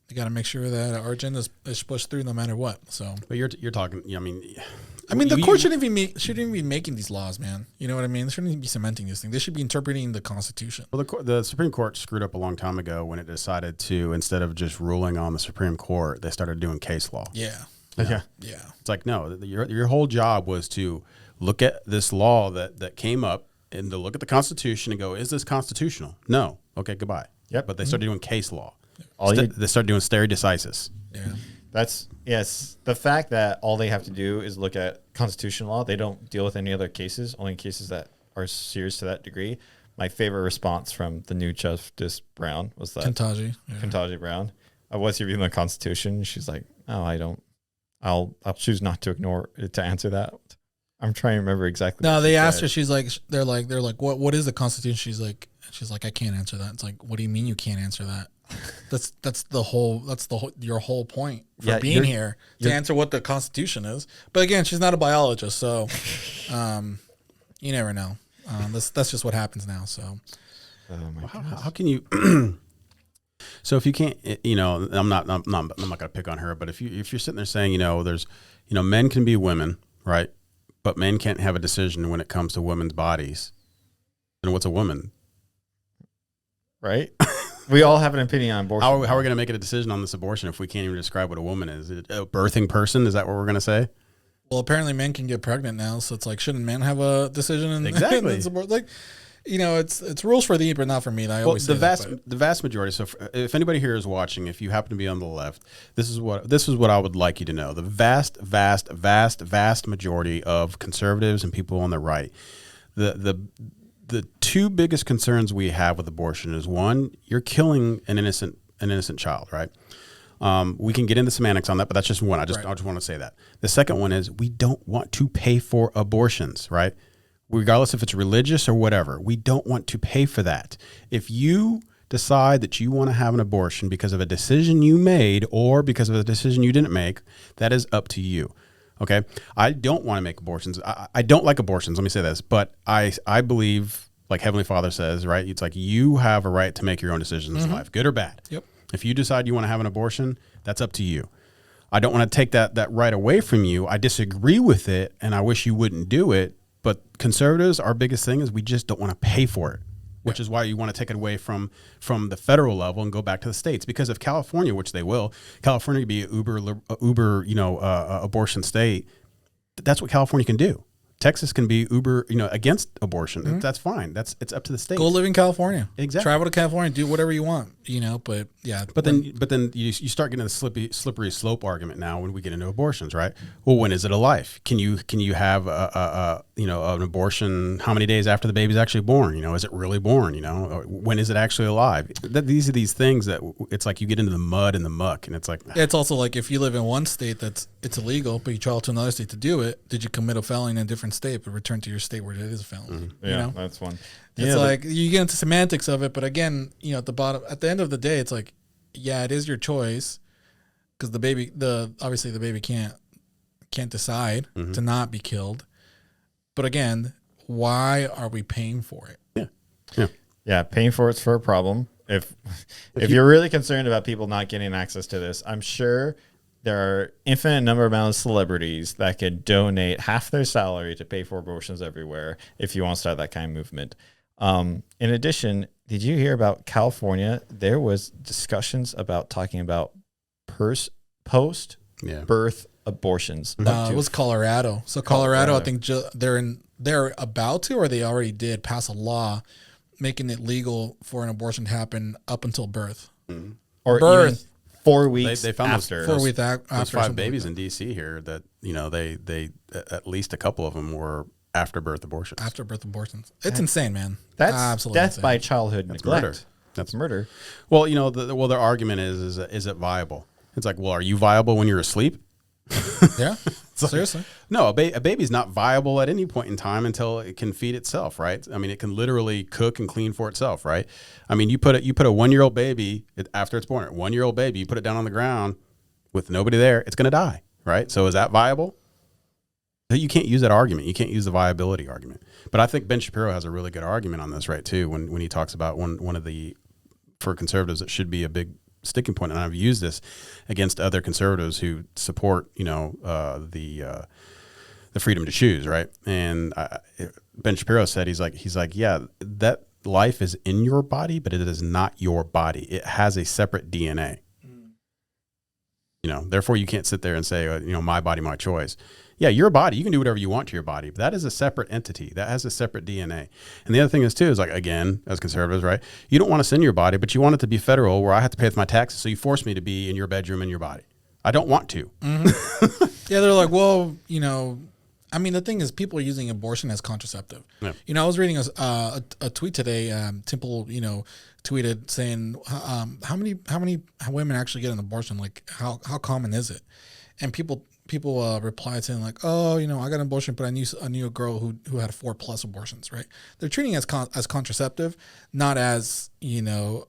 We got to make sure that our agenda is pushed through no matter what. So, but you're talking, the court shouldn't even be making these laws, man. You know what I mean? They shouldn't even be cementing these things. They should be interpreting the Constitution. Well, the Supreme Court screwed up a long time ago when it decided to, instead of just ruling on the Supreme Court, they started doing case law. Yeah. Yeah. It's like, no, your whole job was to look at this law that came up, and to look at the Constitution and go, is this constitutional? No. Okay, goodbye. Yep. But they started doing case law. They started doing stare decisis. Yeah. The fact that all they have to do is look at constitutional law. They don't deal with any other cases, only cases that are serious to that degree. My favorite response from the new Justice Brown was that Ketanji Brown. I was reviewing the Constitution. She's like, oh, I'll choose not to ignore it to answer that. I'm trying to remember exactly. No, they asked her. She's like, they're like, what is the Constitution? She's like, I can't answer that. It's like, what do you mean you can't answer that? That's your whole point for being here to answer what the Constitution is. But again, she's not a biologist, so you never know. That's just what happens now. So, how can you? So if you can't, I'm not going to pick on her, but if you're sitting there saying, there's, men can be women, right? But men can't have a decision when it comes to women's bodies. Then what's a woman? Right? We all have an opinion on abortion. How are we going to make a decision on this abortion if we can't even describe what a woman is? Is it a birthing person? Is that what we're going to say? Well, apparently men can get pregnant now, so it's like, shouldn't men have a decision? Exactly. It's rules for thee, but not for me. The vast majority. So if anybody here is watching, if you happen to be on the left, this is what I would like you to know. The vast majority of conservatives and people on the right, the two biggest concerns we have with abortion is, one, you're killing an innocent child, right? We can get into semantics on that, but that's just one. I just want to say that. The second one is, we don't want to pay for abortions, right? Regardless if it's religious or whatever, we don't want to pay for that. If you decide that you want to have an abortion because of a decision you made or because of a decision you didn't make, that is up to you. Okay? I don't want to make abortions. I don't like abortions. Let me say this. But I believe, like Heavenly Father says, right? It's like you have a right to make your own decisions in life, good or bad. Yep. If you decide you want to have an abortion, that's up to you. I don't want to take that right away from you. I disagree with it, and I wish you wouldn't do it. But conservatives, our biggest thing is we just don't want to pay for it, which is why you want to take it away from the federal level and go back to the states. Because if California, which they will, California be an uber abortion state, that's what California can do. Texas can be uber, against abortion. Mm-hmm. That's fine. It's up to the state. Go live in California. Exactly. Travel to California, do whatever you want. But yeah. But then you start getting a slippery slope argument now when we get into abortions, right? Well, when is it a life? Can you have an abortion? How many days after the baby's actually born? Is it really born? When is it actually alive? These are these things that it's like you get into the mud and the muck, and it's like it's also like if you live in one state it's illegal, but you travel to another state to do it. Did you commit a felony in a different different state, but return to your state where it is a felony. Yeah, You know, that's one. it's like you get into semantics of it, but again, you know, at the end of the day, it's like, yeah, it is your choice because obviously the baby can't decide to not be killed. But again, why are we paying for it? Yeah, paying for it's for a problem. If you're really concerned about people not getting access to this, I'm sure there are infinite number amount of celebrities that could donate half their salary to pay for abortions everywhere if you want to start that kind of movement. In addition, did you hear about California? There was discussions about talking about post-birth abortions. It was Colorado. So Colorado, I think they're about to, or they already did, pass a law making it legal for an abortion to happen up until birth. Or birth. Even 4 weeks they found after. 4 weeks after. There's 5 babies in D.C. here that, you know, they at least a couple of them were after birth abortions. After birth abortions. It's insane, man. That's absolutely death insane. by childhood neglect. Murder. That's murder. Well, you know, their argument is it viable? It's like, well, are you viable when you're asleep? Yeah, seriously. No, a baby's not viable at any point in time until it can feed itself, right? I mean, it can literally cook and clean for itself, right? I mean, you put a 1-year-old baby after it's born, a 1-year-old baby, you put it down on the ground with nobody there, it's going to die, right? So is that viable? You can't use that argument. You can't use the viability argument. But I think Ben Shapiro has a really good argument on this, right? Too, when he talks about one of the, for conservatives, it should be a big sticking point, and I've used this against other conservatives who support, you know, the freedom to choose, right? And Ben Shapiro said he's like, yeah, that life is in your body, but it is not your body. It has a separate DNA. You know, therefore you can't sit there and say, you know, my body, my choice. Yeah, your body, you can do whatever you want to your body, but that is a separate entity. That has a separate DNA. And the other thing is too, is like, again, as conservatives, right? You don't want to send your body, but you want it to be federal where I have to pay with my taxes. So you force me to be in your bedroom in your body. I don't want to. Yeah, they're like, well, you know, I mean, the thing is people are using abortion as contraceptive. Yeah. You know, I was reading a tweet today. Temple, you know, tweeted saying, how many women actually get an abortion? Like, how common is it? And people replied saying like, oh, you know, I got an abortion, but I knew a girl who had 4+ abortions, right? They're treating it as contraceptive, not as, you know,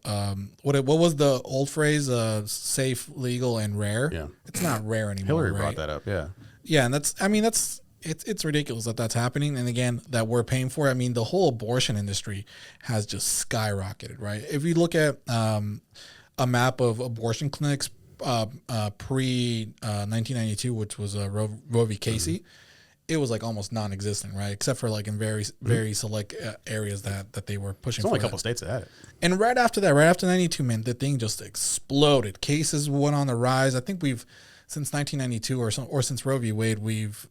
what was the old phrase, safe, legal, and rare? Yeah. It's not rare anymore. Hillary right? brought that up, yeah. Yeah, and it's ridiculous that that's happening. And again, that we're paying for it. I mean, the whole abortion industry has just skyrocketed, right? If you look at a map of abortion clinics pre 1992, which was Roe v. Casey, it was like almost non-existent, right? Except for like in very select areas that they were pushing. There's only a couple states that had it. And right after that, right after 92, man, the thing just exploded. Cases went on the rise. I think we've since 1992 or since Roe v. Wade, we've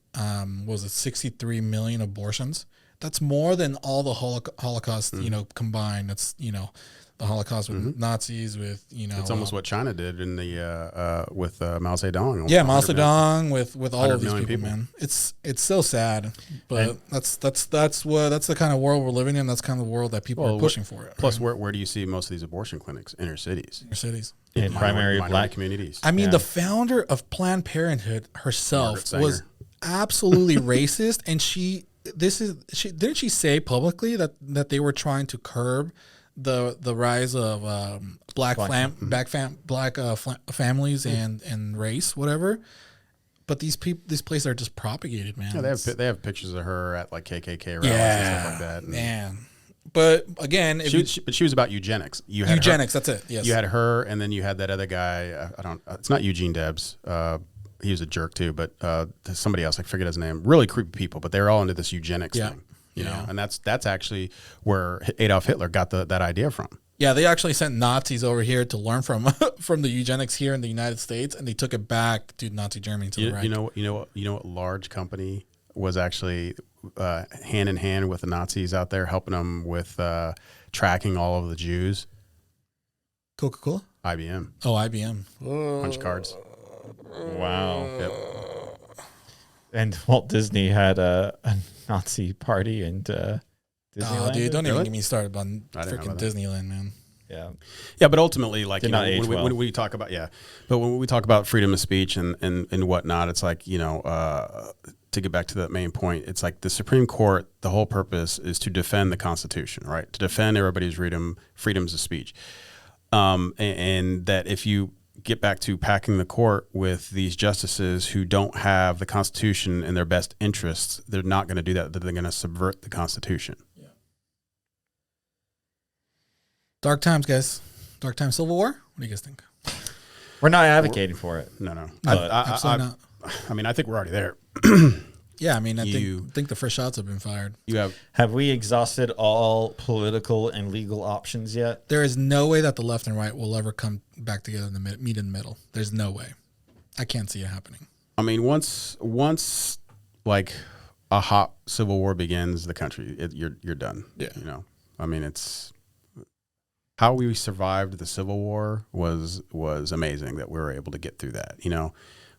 was it 63 million abortions. That's more than all the Holocaust, you know, combined. That's, you know, the Holocaust with Nazis, with, you know, it's almost what China did in the with Mao Zedong. Yeah, Mao Zedong with all of these people, man. It's so sad, but that's the kind of world we're living in. That's kind of the world that people are pushing for it. Plus, right? where do you see most of these abortion clinics? Inner cities. In primary black communities. I mean, the founder of Planned Parenthood herself was absolutely racist, and didn't she say publicly that they were trying to curb the rise of black families and race, whatever. But these places are just propagated, man. Yeah, they have pictures of her at like KKK rallies and stuff like that. Man. But again, she was about eugenics. Eugenics, that's it. Yes. You had her, and then you had that other guy. It's not Eugene Debs. He was a jerk too, but somebody else. I forget his name. Really creepy people, but they're all into this eugenics thing. You know, and that's actually where Adolf Hitler got that idea from. Yeah, they actually sent Nazis over here to learn from the eugenics here in the United States, and they took it back to Nazi Germany to the right. You know what large company was actually hand in hand with the Nazis out there, helping them with tracking all of the Jews? Coca-Cola? IBM. Oh, IBM. Punch cards. Wow. Yep. And Walt Disney had a Nazi party and Disneyland. Oh, dude, don't even get me started on freaking Disneyland, man. Yeah, but ultimately, like, you know, when we talk about but when we talk about freedom of speech and whatnot, it's like, you know, to get back to that main point, it's like the Supreme Court, the whole purpose is to defend the Constitution, right? To defend everybody's freedoms of speech. And that if you get back to packing the court with these justices who don't have the Constitution in their best interests, they're not going to do that. They're going to subvert the Constitution. Yeah. Dark times, guys. Dark times, Civil War. What do you guys think? We're not advocating for it. No. Absolutely not. I mean, I think we're already there. Yeah, I mean, I think the first shots have been fired. Have we exhausted all political and legal options yet? There is no way that the left and right will ever come back together in the meet in the middle. There's no way. I can't see it happening. I mean, once like a hot civil war begins, the country, you're done. Yeah. You know, I mean, it's how we survived the Civil War was amazing that we were able to get through that. You know.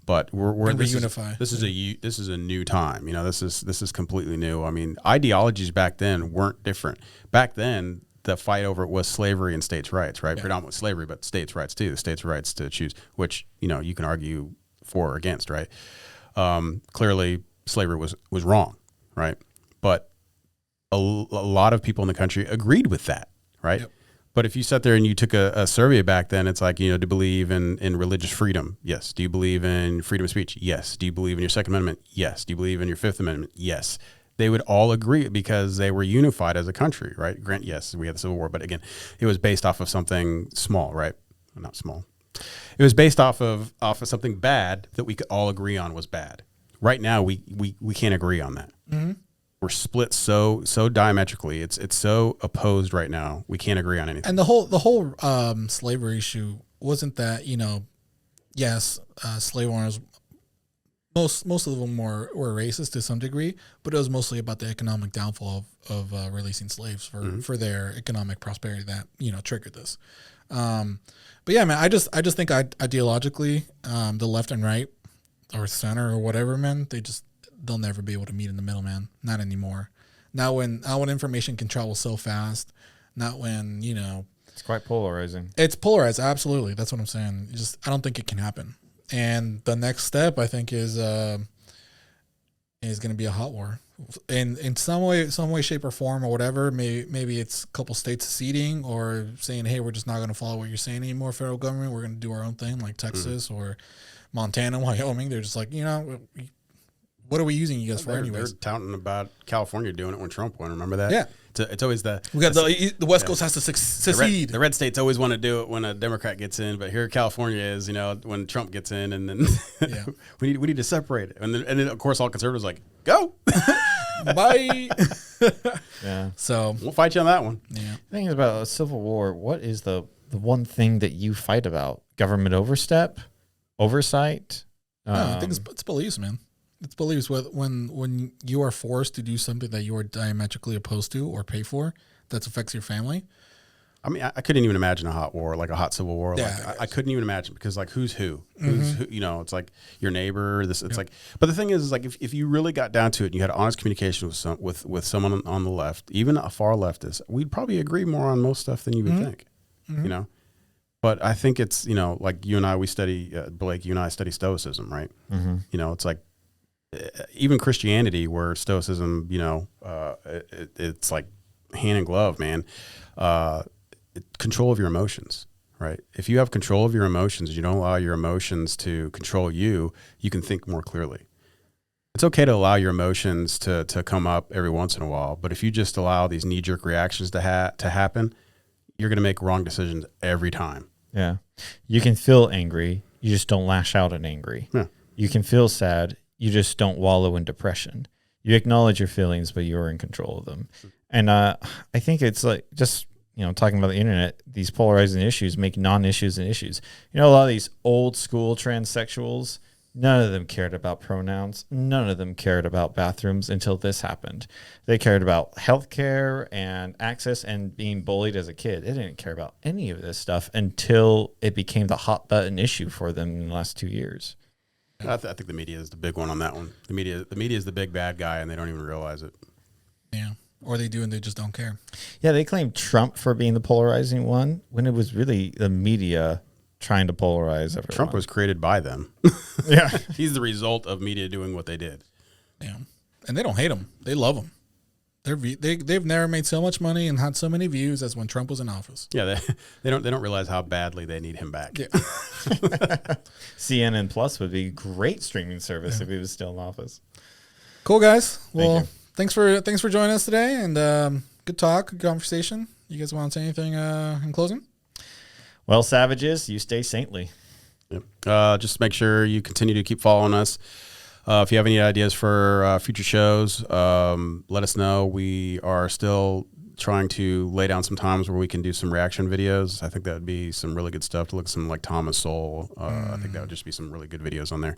But we're reunify. This is a new time. You know, this is completely new. I mean, ideologies back then weren't different. Back then, the fight over it was slavery and states' rights, right? Yeah. Predominantly slavery, but states' rights too. The states' rights to choose, which you can argue for or against, right? Clearly, slavery was wrong, right? But a lot of people in the country agreed with that, right? Yep. But if you sat there and you took a survey back then, it's like, do you believe in religious freedom? Yes. Do you believe in freedom of speech? Yes. Do you believe in your Second Amendment? Yes. Do you believe in your Fifth Amendment? Yes. They would all agree because they were unified as a country, right? Grant, yes, we had the Civil War, but again, it was based off of something small, right? Not small. It was based off of something bad that we could all agree on was bad. Right now, we can't agree on that. Mm-hmm. We're split so diametrically. It's so opposed right now. We can't agree on anything. And the whole slavery issue wasn't that, yes, slave owners, most of them were racist to some degree, but it was mostly about the economic downfall of releasing slaves for their economic prosperity that triggered this. But yeah, man, I just think ideologically, the left and right or center or whatever, man, they'll never be able to meet in the middle, man. Not anymore. Not when information can travel so fast. Not when, It's quite polarizing. It's polarized, absolutely. That's what I'm saying. I don't think it can happen. And the next step, I think, is going to be a hot war. In some way, shape, or form, or whatever. Maybe it's a couple states seceding or saying, hey, we're just not going to follow what you're saying anymore, federal government. We're going to do our own thing, like Texas or Montana, Wyoming. They're just like, what are we using you guys for anyways? They're touting about California doing it when Trump won. Remember that? Yeah. It's always we got the West Coast has to secede. The red states always want to do it when a Democrat gets in, but here California is, when Trump gets in, and then we need to separate it. And then of course all conservatives are like, go. Bye. Yeah. So we'll fight you on that one. Yeah. The thing is about a civil war, what is the one thing that you fight about? Government oversight? I think it's beliefs, man. It's beliefs. When you are forced to do something that you are diametrically opposed to or pay for that affects your family. I mean, I couldn't even imagine a hot war, like a hot civil war. Yeah, like, I couldn't even imagine because, like, who's who? Who's who? It's like your neighbor. It's like, but the thing is like, if you really got down to it and you had honest communication with someone on the left, even a far leftist, we'd probably agree more on most stuff than you would think. Mm-hmm. But I think it's like you and I, we study Blake. You and I study Stoicism, right? Mm-hmm. It's like even Christianity, where Stoicism, it's like hand in glove, man. Control of your emotions, right? If you have control of your emotions, you don't allow your emotions to control you, you can think more clearly. It's okay to allow your emotions to come up every once in a while, but if you just allow these knee-jerk reactions to happen, you're going to make wrong decisions every time. Yeah. You can feel angry, you just don't lash out at angry. Yeah. You can feel sad, you just don't wallow in depression. You acknowledge your feelings, but you're in control of them. And I think it's like just, talking about the internet, these polarizing issues make non-issues and issues. A lot of these old school transsexuals, none of them cared about pronouns. None of them cared about bathrooms until this happened. They cared about healthcare and access and being bullied as a kid. They didn't care about any of this stuff until it became the hot button issue for them in the last 2 years. I think the media is the big one on that one. The media is the big bad guy, and they don't even realize it. Yeah. Or they do and they just don't care. Yeah, they claim Trump for being the polarizing one when it was really the media trying to polarize everyone. Trump was created by them. Yeah. He's the result of media doing what they did. Yeah. and they don't hate him. They love him. They've never made so much money and had so many views as when Trump was in office. Yeah, they don't realize how badly they need him back. Yeah. CNN Plus would be a great streaming service if he was still in office. Cool, guys. Well, you. thanks for joining us today, and good talk, good conversation. You guys want to say anything in closing? Well, savages, you stay saintly. Yep. Just make sure you continue to keep following us. If you have any ideas for future shows, let us know. We are still trying to lay down some times where we can do some reaction videos. I think that would be some really good stuff to look at some like Thomas Sowell. I think that would just be some really good videos on there.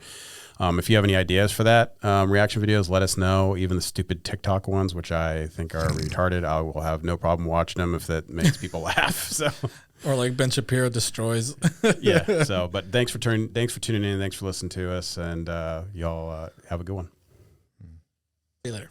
If you have any ideas for that, reaction videos, let us know. Even the stupid TikTok ones, which I think are retarded, I will have no problem watching them if that makes people laugh. So, or like Ben Shapiro destroys. Yeah. So, but thanks for tuning in. Thanks for listening to us, and y'all have a good one. See you later.